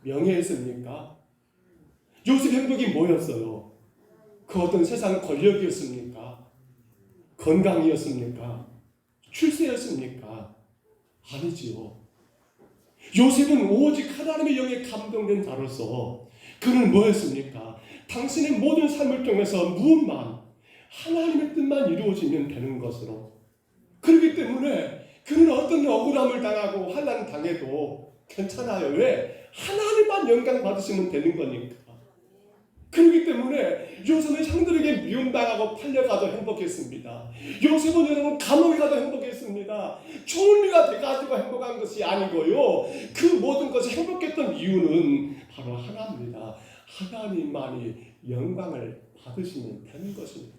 명예였습니까? 요셉의 행복이 뭐였어요? 그 어떤 세상 권력이었습니까? 건강이었습니까? 출세였습니까? 아니지요. 요셉은 오직 하나님의 영에 감동된 자로서 그는 뭐였습니까? 당신의 모든 삶을 통해서 무엇만 하나님의 뜻만 이루어지면 되는 것으로, 그렇기 때문에 그는 어떤 억울함을 당하고 환난 당해도 괜찮아요. 왜? 하나님만 영광 받으시면 되는 거니까. 그렇기 때문에 요셉은 형들에게 미움당하고 팔려가도 행복했습니다. 요셉은 여러분 감옥에 가도 행복했습니다. 총리가 돼가지고 행복한 것이 아니고요, 그 모든 것이 행복했던 이유는 바로 하나입니다. 하나님만이 영광을 받으시면 되는 것입니다.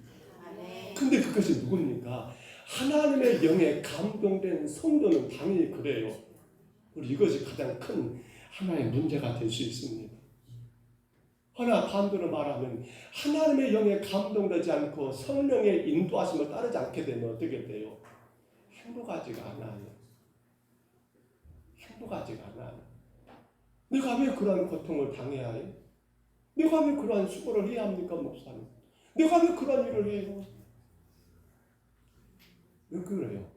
근데 그것이 누굽니까? 하나님의 영에 감동된 성도는 당연히 그래요. 우리 이것이 가장 큰 하나의 문제가 될 수 있습니다. 하나 반대로 말하면 하나님의 영에 감동되지 않고 성령의 인도하심을 따르지 않게 되면 어떻게 돼요? 행복하지가 않아요. 행복하지가 않아요. 내가 왜 그러한 고통을 당해야 해요? 내가 왜 그러한 수고를 해야 합니까, 목사님? 내가 왜 그런 일을 해요? 왜 그래요?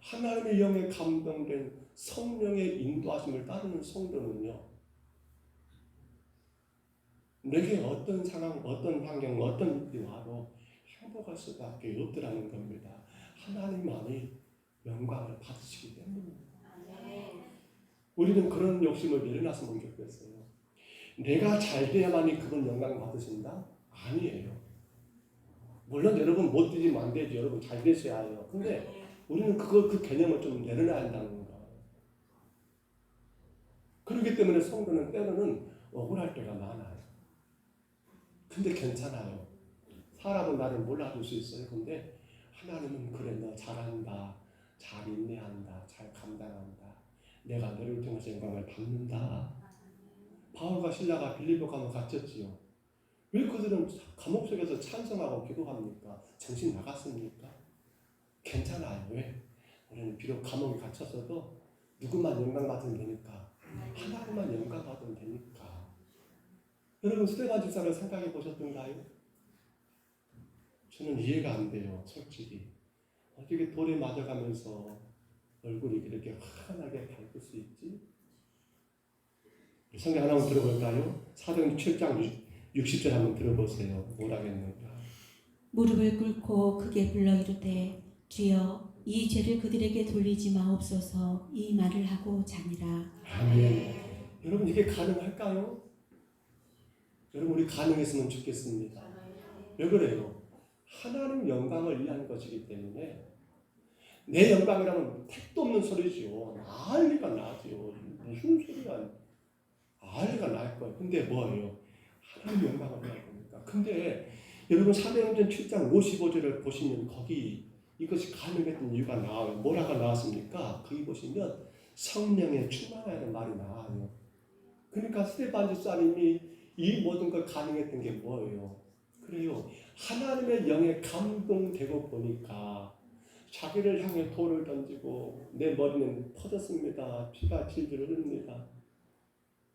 하나님의 영에 감동된 성령의 인도하심을 따르는 성도는요, 내게 어떤 상황, 어떤 환경, 어떤 일이 와도 행복할 수밖에 없더라는 겁니다. 하나님만이 영광을 받으시기 때문입니다. 우리는 그런 욕심을 내려놨으면 좋겠어요. 내가 잘 돼야만이 그분 영광 받으신다? 아니에요. 물론 여러분 못 되지면 안 되죠. 여러분 잘 되셔야 해요. 근데 우리는 그 개념을 좀 내려놔야 한다는 거예요. 그렇기 때문에 성도는 때로는 억울할 때가 많아요. 근데 괜찮아요. 사람은 나를 몰라줄 수 있어요. 근데 하나님은 그래, 너 잘한다, 잘 인내한다, 잘 감당한다, 내가 너를 통해서 영광을 받는다. 바울과 실라가 빌립보 감옥 갇혔지요. 왜 그들은 감옥 속에서 찬송하고 기도합니까? 정신 나갔습니까? 괜찮아요. 왜? 우리는 비록 감옥에 갇혔어도 누구만 영광 받으면 되니까, 하나님만 영광 받으면 되니까. 여러분 스데반 집사를 생각해 보셨던가요? 저는 이해가 안 돼요. 솔직히 어떻게 돌에 맞아가면서 얼굴이 이렇게 환하게 밝을 수 있지? 성경 하나 한번 들어볼까요? 사도행 7장 60절 한번 들어보세요. 뭐라겠는가?
무릎을 꿇고 크게 불러 이르되 주여 이 죄를 그들에게 돌리지 마옵소서. 이 말을 하고 자니라.
아멘. 여러분 이게 가능할까요? 여러분 우리 가능했으면 좋겠습니다. 왜 그래요? 하나님 영광을 위한 것이기 때문에. 내 영광이라면 택도 없는 소리죠. 난리가 나죠. 무슨 소리가 난리가 날 거예요. 근데 뭐예요? 하나님 영광을 위한 겁니까? 근데 여러분 사도행전 7장 55절을 보시면 거기 이것이 가능했던 이유가 나와요. 뭐라가 나왔습니까? 거기 보시면 성령의 충만하는 말이 나와요. 그러니까 스데반 집사님이 이 모든 걸 가능했던 게 뭐예요? 그래요. 하나님의 영에 감동되고 보니까 자기를 향해 돌을 던지고 내 머리는 퍼졌습니다. 피가 질질 흐릅니다.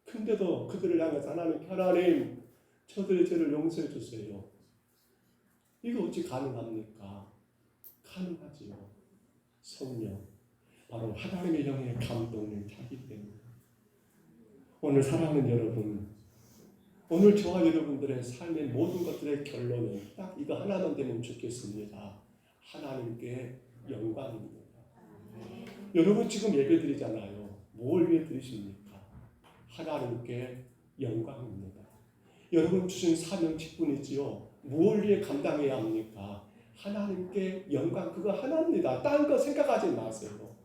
근데도 그들을 향해서 하나님 저들의 죄를 용서해 주세요. 이거 어찌 가능합니까? 가능하지요. 성령, 바로 하나님의 영의 감동을 타기 때문에. 오늘 사랑하는 여러분, 오늘 저와 여러분들의 삶의 모든 것들의 결론은 딱 이거 하나만 되면 좋겠습니다. 하나님께 영광입니다. 여러분 지금 예배 드리잖아요. 뭘 위해 드리십니까? 하나님께 영광입니다. 여러분 주신 사명 직분이지요. 뭘 위해 감당해야 합니까? 하나님께 영광, 그거 하나입니다. 딴 거 생각하지 마세요.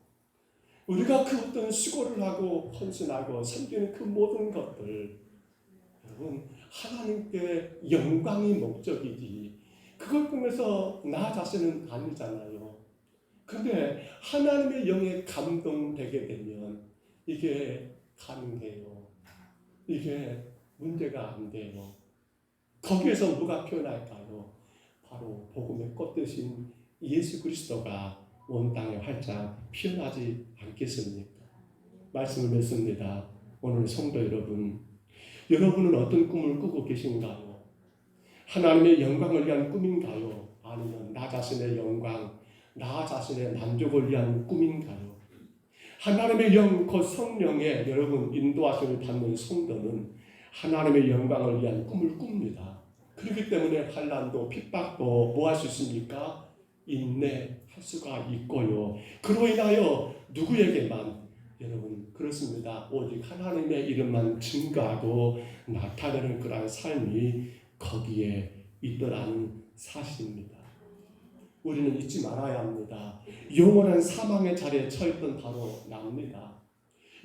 우리가 그 어떤 수고를 하고 헌신하고 섬기는 그 모든 것들, 여러분 하나님께 영광이 목적이지 그걸 통해서 나 자신은 아니잖아요. 근데 하나님의 영에 감동되게 되면 이게 가능해요. 이게 문제가 안 돼요. 거기에서 누가 표현할까요? 바로 복음의 꽃 되신 예수 그리스도가 온 땅에 활짝 피어나지 않겠습니까? 말씀을 맺습니다. 오늘 성도 여러분, 여러분은 어떤 꿈을 꾸고 계신가요? 하나님의 영광을 위한 꿈인가요? 아니면 나 자신의 영광, 나 자신의 만족을 위한 꿈인가요? 하나님의 영, 곧 성령의 여러분 인도하심을 받는 성도는 하나님의 영광을 위한 꿈을 꿉니다. 그렇기 때문에 환난도 핍박도 뭐 할 수 있습니까? 인내할 수가 있고요. 그로 인하여 누구에게만, 여러분 그렇습니다. 오직 하나님의 이름만 증거하고 나타내는 그러한 삶이 거기에 있더라는 사실입니다. 우리는 잊지 말아야 합니다. 영원한 사망의 자리에 처했던 바로 나입니다.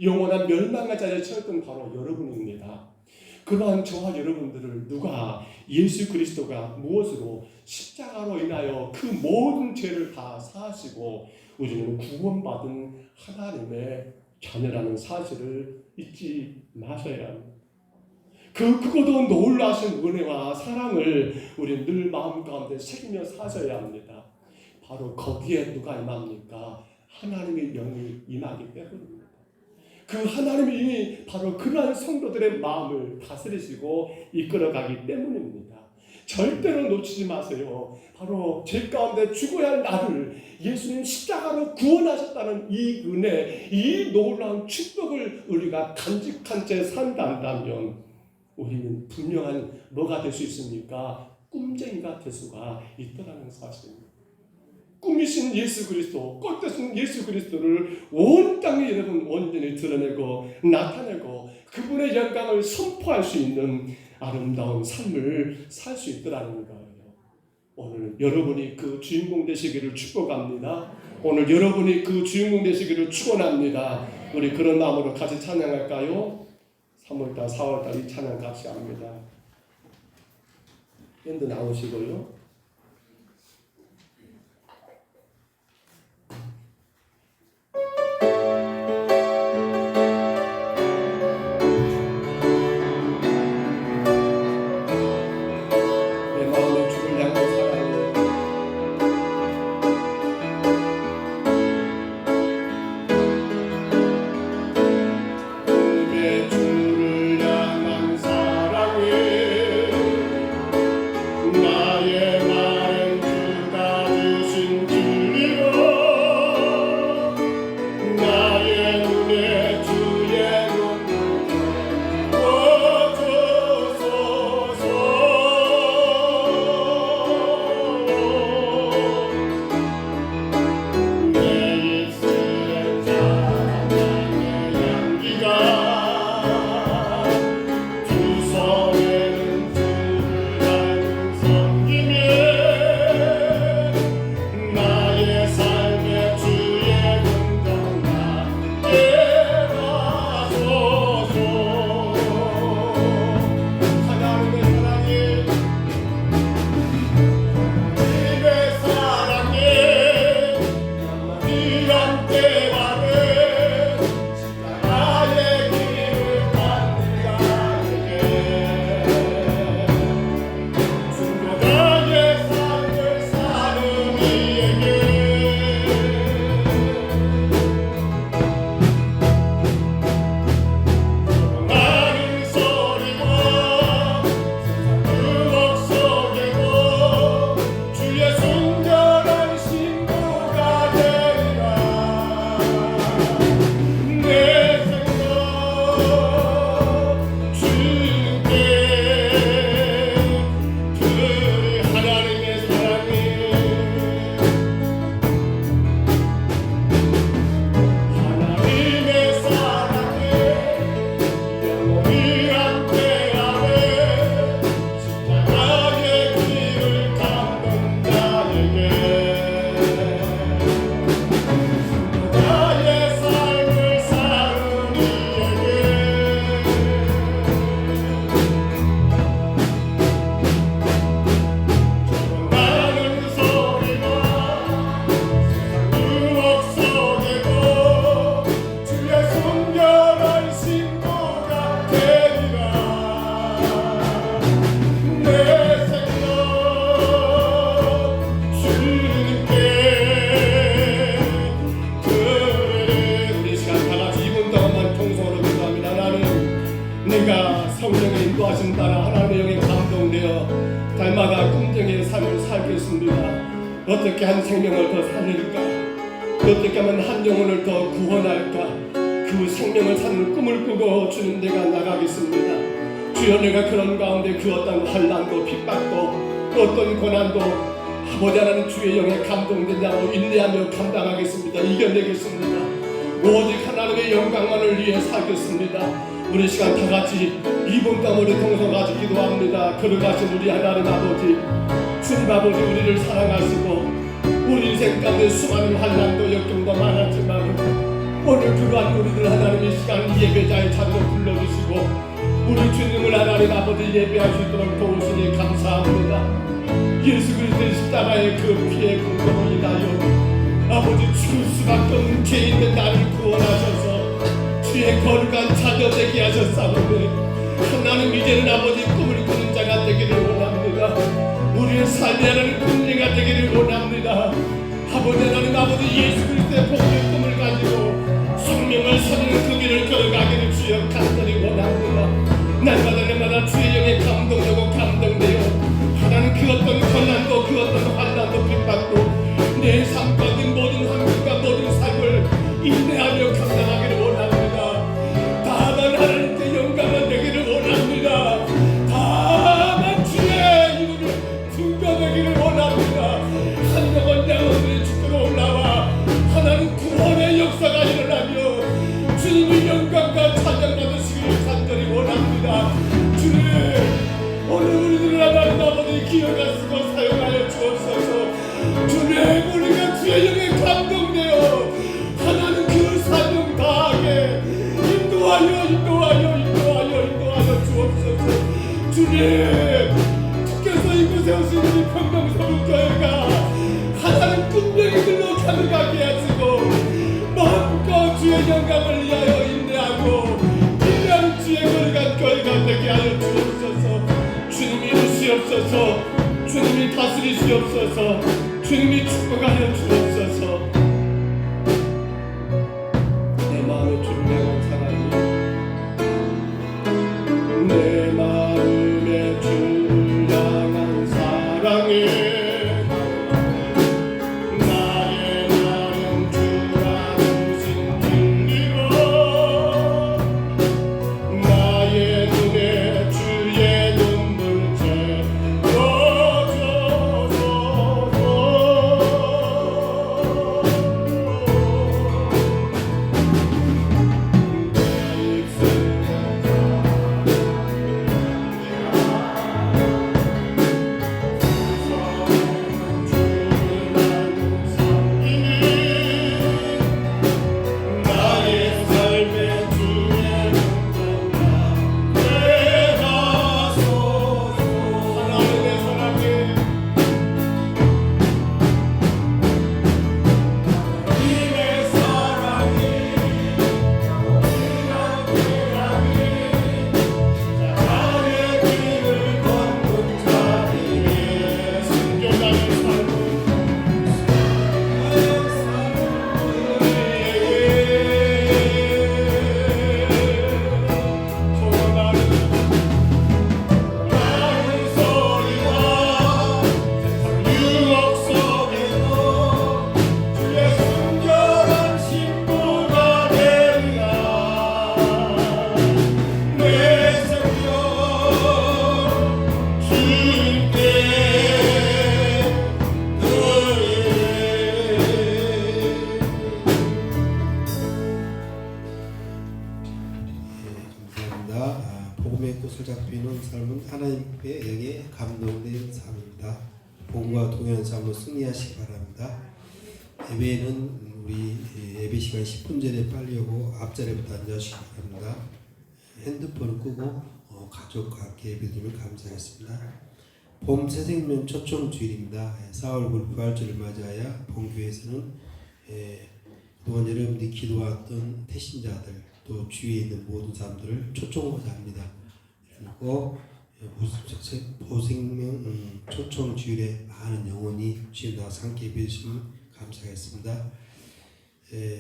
영원한 멸망의 자리에 처했던 바로 여러분입니다. 그러한 저와 여러분들을 누가, 예수 그리스도가 무엇으로, 십자가로 인하여 그 모든 죄를 다 사하시고 우리는 구원받은 하나님의 자녀라는 사실을 잊지 마셔야 합니다. 크고도 놀라신 은혜와 사랑을 우리 늘 마음 가운데 새기며 사셔야 합니다. 바로 거기에 누가 임합니까? 하나님의 영이 임하기 때문입니다. 그 하나님이 바로 그러한 성도들의 마음을 다스리시고 이끌어가기 때문입니다. 절대로 놓치지 마세요. 바로 죄 가운데 죽어야 할 나를 예수님 십자가로 구원하셨다는 이 은혜, 이 놀라운 축복을 우리가 간직한 채 산다면 우리는 분명한 뭐가 될 수 있습니까? 꿈쟁이가 될 수가 있다는 사실입니다. 꿈이신 예수 그리스도, 꽃되신 예수 그리스도를 온 땅에 여러분 온전히 드러내고 나타내고 그분의 영광을 선포할 수 있는 아름다운 삶을 살 수 있더라는 거예요. 오늘 여러분이 그 주인공 되시기를 축복합니다. 오늘 여러분이 그 주인공 되시기를 축원합니다. 우리 그런 마음으로 같이 찬양할까요? 3월달, 4월달 이 찬양 같이 합니다. 밴드 나오시고요. 어떻게 한 생명을 더 살릴까? 어떻게 하면 한 영혼을 더 구원할까? 그 생명을 사는 꿈을 꾸고 주는 데가 나가겠습니다. 주여, 내가 그런 가운데 그 어떤 환난도 핍박도 어떤 고난도 아버지 하나님 주의 영에 감동된다고 인내하며 감당하겠습니다. 이겨내겠습니다. 오직 하나님의 영광만을 위해 살겠습니다. 우리 시간 다 같이 이번 땀으로 동서같이 기도합니다. 걸어가신 우리 하나님 아버지, 주님 아버지, 우리를 사랑하시고 우리 인생 가운데 수많은 환난도 역경도 많았지만 오늘 그러한 우리들 하나님 이 시간 예배자의 자리로 불러주시고 우리 주님을 하나님 아버지 예배할 수 있도록 도우시니 감사합니다. 예수 그리스도의 십자가의 그 피의 공로로 인하여 아버지 죽을 수밖에 없는 죄인된 나를 구원하셔서 주의 거룩한 자녀 되게 하셨사오니 하나님 이제는 아버지 꿈을 꾸는 자가 되기를 원합니다. 우리의 삶이 하나님 꿈리가 되기를 원합니다. 아버지 하나님 아버지 예수 그리스도의 복음의 꿈을 가지고 생명을 살리는 그 길을 걸어가기를 주여 간절히 원합니다. 날마다 주의 영에 감동되고 감동되어 하나님 그 어떤困難도 그 어떤 환난도 핍박도 내 삶 가운데 모든 환경과 모든 삶을 인내하며 감당하기를 원합니다. 다만 하나님께 영광을 되기를 원합니다. 다만 주의 이름을 등겨내기를 원합니다. 한 영혼 영혼들이 주께로 올라와 하나님 구원의 역사가 일어나며 주님의 영광과 찬양 받으시기를 간절히 원합니다. 주님 오늘 우리들을 하나님 아버지 기억하 쓰고 사용하여 주옵소서. 주님 우리가 주의 영에 감동되어 하나님 그 사명 다하게 인도하여 주옵소서. 주님 주께서 이곳에 오신 우리 평명서울교회가 하나님 꿈명이 들로 가득하게 하시고 마음껏 주의 영광을 위하여 인내하고 인내하는 주의 거룩한 교회가 되게 하여 주옵소서. 주님이 이루시옵소서. 주님이 다스리시옵소서. 주님이 축복하여 주옵소서. 내 마음에 주를 향한 사랑이 내 마음에 주를 향한 사랑이
복음의 꽃을 잡히는 삶은 하나님의 영에 감동된 삶입니다. 복음과 동행하는 삶으로 승리하시기 바랍니다. 예배는 우리 예배 시간 10분 전에 빨리 오고 앞자리부터 앉아주시기 바랍니다. 핸드폰을 끄고 가족과 함께 예배드리면 감사하겠습니다. 봄 새생명 초청 주일입니다. 4월 9일 부활절을 맞이하여 본교회에서는 그동안 여러분들이 기도했던 태신자들 또 주위에 있는 모든 사람들을 초청하고자 합니다. 그리고 보생명 초청 주일에 많은 영혼이 주님 나와서 함께 예배해주시면 감사하겠습니다.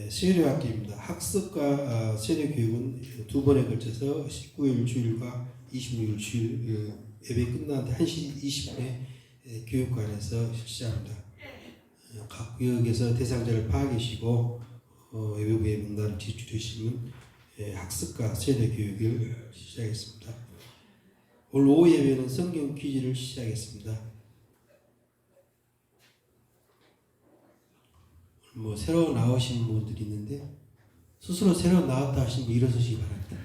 세례학기입니다. 학습과 세례교육은 두 번에 걸쳐서 19일 주일과 26일 주일 예배 끝난 1시 20분에 교육관에서 실시합니다. 각 구역에서 대상자를 파악하시고 예배부의 명단을 제출하시면 학습과 세례교육을 시작했습니다. 오늘 오후 예배는 성경 퀴즈를 시작했습니다. 새로 나오신 분들이 있는데 스스로 새로 나왔다 하신 분 일어서시기 바랍니다.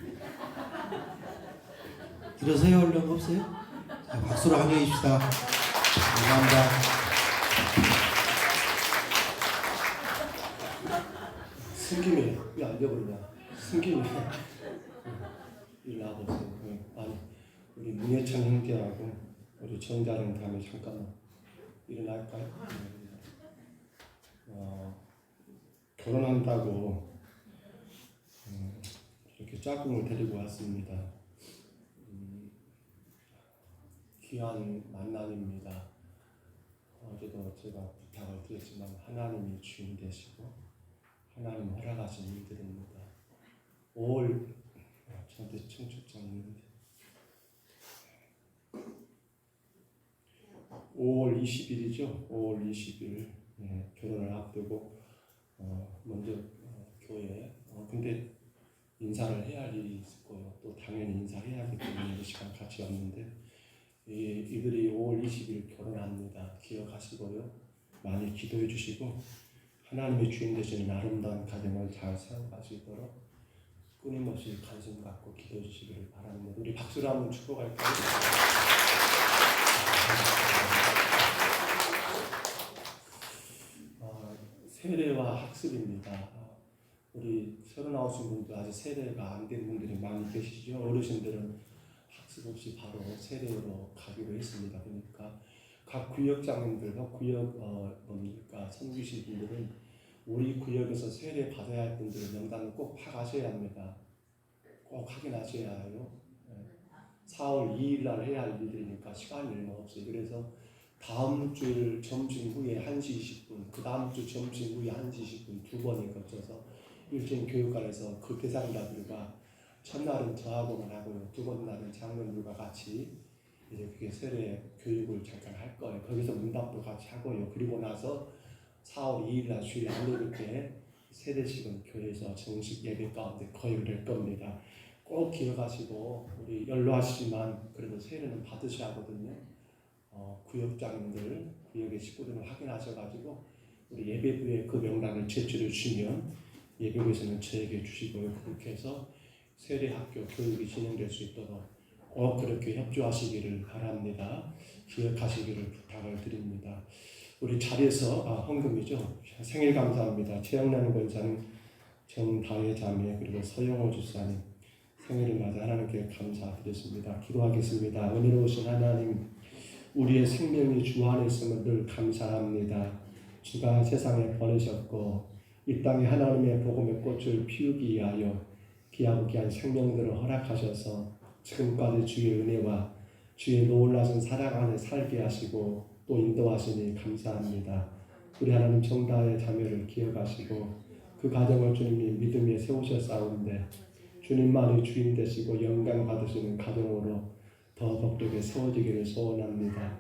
일어서요? 얼른 없어요? 자, 박수로 환영해 줍시다. 감사합니다.
승김이 왜 안 되버리냐? 승김이 일로 와보세요. 아니 우리 문예창 형제하고 우리 정자는 다음에 잠깐만 일어날까요? 결혼한다고 이렇게 짝꿍을 데리고 왔습니다. 귀한 만남입니다. 어제도 제가 부탁을 드렸지만 하나님이 주인 되시고 하나님 허락하신 일들입니다. 5월 저한테 청첩장인데 5월 20일이죠. 5월 20일 결혼을 앞두고 먼저 교회에 근데 인사를 해야 할 일이 있을 거예요. 또 당연히 인사해야 하기 때문에 이 시간 같이 왔는데 이들이 5월 20일 결혼합니다. 기억하시고요. 많이 기도해 주시고 하나님의 주인 되시는 아름다운 가정을 잘 세워가시도록 끊임없이 관심 갖고 기도해 주시기를 바랍니다. 우리 박수로 한번 축복할까요? 세례와 학습입니다. 우리 새로 나오신 분들 아직 세례가 안 된 분들이 많이 계시죠. 어르신들은 학습 없이 바로 세례로 가기로 했습니다. 그러니까 각 구역장님들과 구역 선교실 분들은 우리 구역에서 세례 받아야 할 분들의 명단을 꼭 파가셔야 합니다. 꼭 확인하셔야 해요. 4월 2일 날 해야 할 일이니까 시간이 얼마 없어요. 그래서 다음 주 점심 후에 1시 20분, 그 다음 주 점심 후에 1시 20분 두 번에 거쳐서 일주일 교육관에서 그 대상자들과 첫날은 저하고만 하고요. 두 번째 날은 장로님과 같이 이제 그게 세례 교육을 잠깐 할 거예요. 거기서 문답도 같이 하고요. 그리고 나서 4월 2일 날 주일 안내일 때 세례식은 교회에서 정식 예배 가운데 거행될 겁니다. 꼭 기억하시고 우리 연로하시지만 그래도 세례는 받으셔야 하거든요. 구역장님들, 구역의 식구들을 확인하셔가지고 우리 예배부에 그 명단을 제출해 주시면 예배부에서는 저에게 주시고요. 그렇게 해서 세례학교 교육이 진행될 수 있도록 꼭 그렇게 협조하시기를 바랍니다. 기억하시기를 부탁을 드립니다. 우리 자리에서 헌금이죠. 생일 감사합니다. 최영란 권사님, 정다혜 자매 그리고 서영호 주사님 생일을 맞아 하나님께 감사드렸습니다. 기도하겠습니다. 은혜로우신 하나님, 우리의 생명이 주 안에 있음을 늘 감사합니다. 주가 세상에 보내셨고 이 땅에 하나님의 복음의 꽃을 피우기 위하여 귀하고 귀한 생명들을 허락하셔서 지금까지 주의 은혜와 주의 놀라신 사랑 안에 살게 하시고 또 인도하시니 감사합니다. 우리 하나님 정다의 자매를 기억하시고 그 가정을 주님이 믿음에 세우셨사온데 주님만이 주인 되시고 영광 받으시는 가정으로 더 복되게 세워지기를 소원합니다.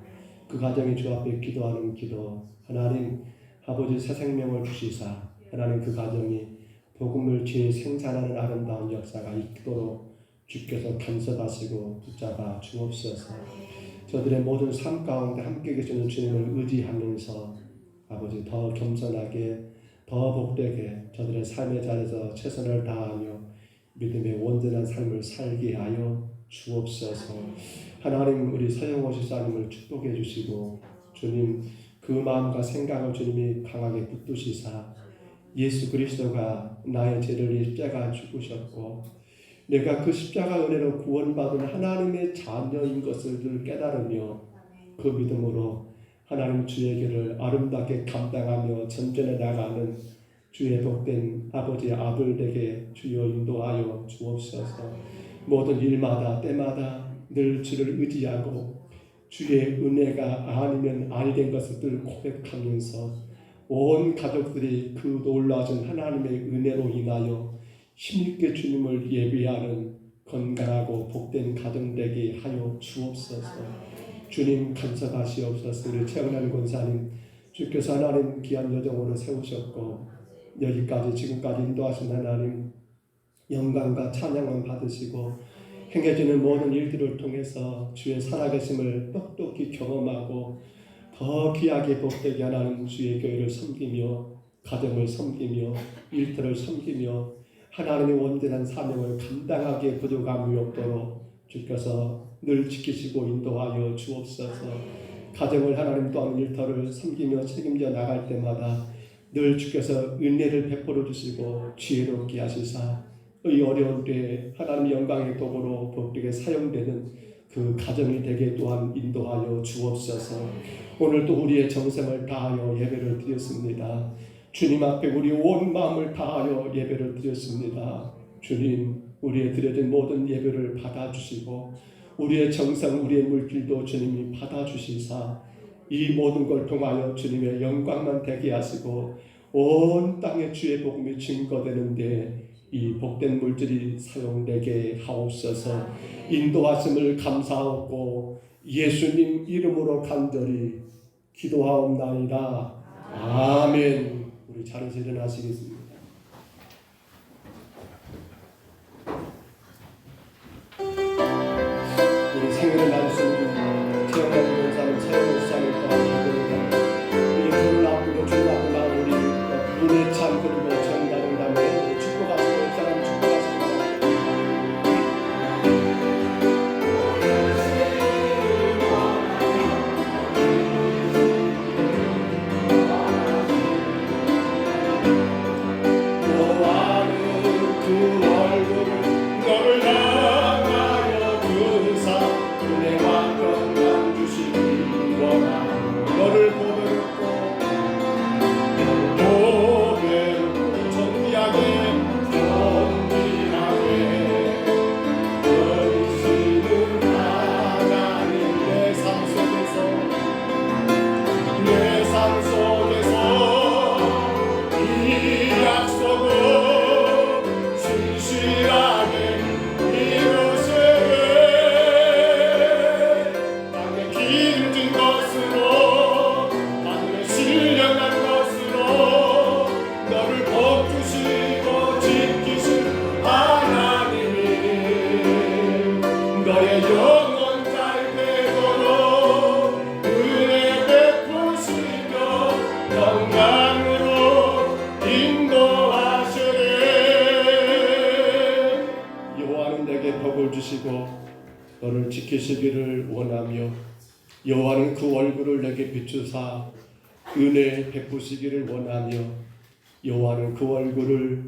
그 가정이 주 앞에 기도하는 기도, 하나님 아버지 새 생명을 주시사 하나님 그 가정이 복음을 재생산하는 아름다운 역사가 있도록 주께서 간섭하시고 붙잡아 주옵소서. 저들의 모든 삶 가운데 함께 계시는 주님을 의지하면서 아버지 더 겸손하게 더 복되게 저들의 삶의 자리에서 최선을 다하며 믿음의 온전한 삶을 살게 하여 주옵소서. 하나님 우리 서영호 집사님을 축복해 주시고 주님 그 마음과 생각을 주님이 강하게 붙드시사 예수 그리스도가 나의 죄를 십자가 죽으셨고 내가 그 십자가 은혜로 구원받은 하나님의 자녀인 것을 늘 깨달으며 그 믿음으로 하나님 주의 길을 아름답게 감당하며 전전해 나가는 주의 복된 아버지 아들에게 주여 인도하여 주옵소서. 모든 일마다 때마다 늘 주를 의지하고 주의 은혜가 아니면 아니 된 것을 늘 고백하면서 온 가족들이 그 놀라운 하나님의 은혜로 인하여 힘있게 주님을 예배하는 건강하고 복된 가정 되게 하여 주옵소서. 주님 감사하시옵소서. 우리 최은환 권사님 주께서 하나님 귀한 여정으로 세우셨고 여기까지 지금까지 인도하신 하나님 영광과 찬양을 받으시고 행해지는 모든 일들을 통해서 주의 살아계심을 똑똑히 경험하고 더 귀하게 복되게 하나님 주의 교회를 섬기며 가정을 섬기며 일터를 섬기며 하나님의 온전한 사명을 감당하기에 부족함이 없도록 주께서 늘 지키시고 인도하여 주옵소서. 가정을 하나님 또한 일터를 섬기며 책임져 나갈 때마다 늘 주께서 은혜를 베풀어 주시고 지혜롭게 하시사 이 어려운 때에 하나님 영광의 도구로 복되게 사용되는 그 가정이 되게 또한 인도하여 주옵소서. 오늘도 우리의 정성을 다하여 예배를 드렸습니다. 주님 앞에 우리 온 마음을 다하여 예배를 드렸습니다. 주님 우리의 드려진 모든 예배를 받아주시고 우리의 정성, 우리의 물질도 주님이 받아주시사 이 모든 걸 통하여 주님의 영광만 되게 하시고 온 땅에 주의 복음이 증거되는데 이 복된 물질이 사용되게 하옵소서. 인도하심을 감사하고 예수님 이름으로 간절히 기도하옵나이다. 아멘. 우리 자리에서 일어나시겠습니다. 우리 생일을 맞으신 태어난 권사는 최영호 수사님 또한 기도합니다. 우리 불을 앞두고 주를 앞에 나오니 눈에 참 그리고 전다는 다음에 축복하시고 이 사람 축복하시고 너와는 그 얼굴을 너를 향하여 주사 은혜와 평강 주시기 원하노. 너를 보배롭고 존귀하게 여기시는 하나님 내 삶 속에서 이 약속을 신실하게 이루시네. 땅에 기름진 것으로 하늘에 신령한 것으로 너를 복주시고 지키신 하나님이 너의 영혼 잘 되도록 은혜 베푸시며 영광으로 인도하시네. 여호와는 내게 복을 주시고 너를 지키시기를 원하며 여호와는 그 얼굴을 내게 비추사 은혜 베푸시기를 원하며 여호와는 그 얼굴을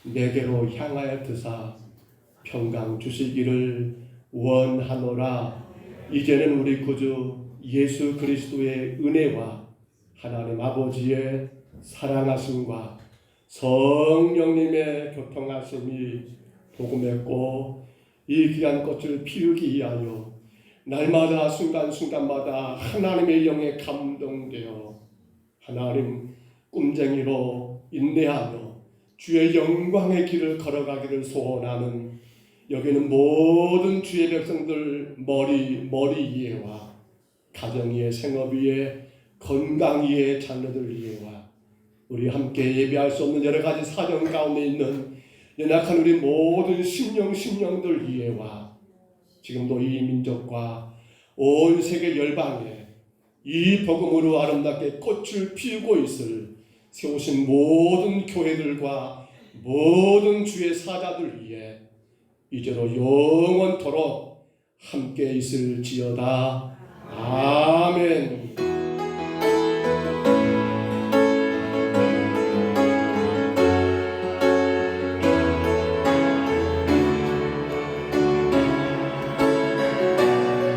내게로 향하여 드사 평강 주시기를 원하노라. 이제는 우리 구주 예수 그리스도의 은혜와 하나님 아버지의 사랑하심과 성령님의 교통하심이 복음의 꽃 이 귀한 꽃을 피우기 위하여 날마다 순간순간마다 하나님의 영에 감동되어 하나님 꿈쟁이로 인내하며 주의 영광의 길을 걸어가기를 소원하는 여기는 모든 주의 백성들 머리 위에와 가정 위에 생업 위에 건강 위에 자녀들 위에와 우리 함께 예배할 수 없는 여러 가지 사정 가운데 있는 연약한 우리 모든 심령들 위에와 지금도 이 민족과 온 세계 열방에 이 복음으로 아름답게 꽃을 피우고 있을 세우신 모든 교회들과 모든 주의 사자들 위해 이제로 영원토록 함께 있을지어다. 아멘.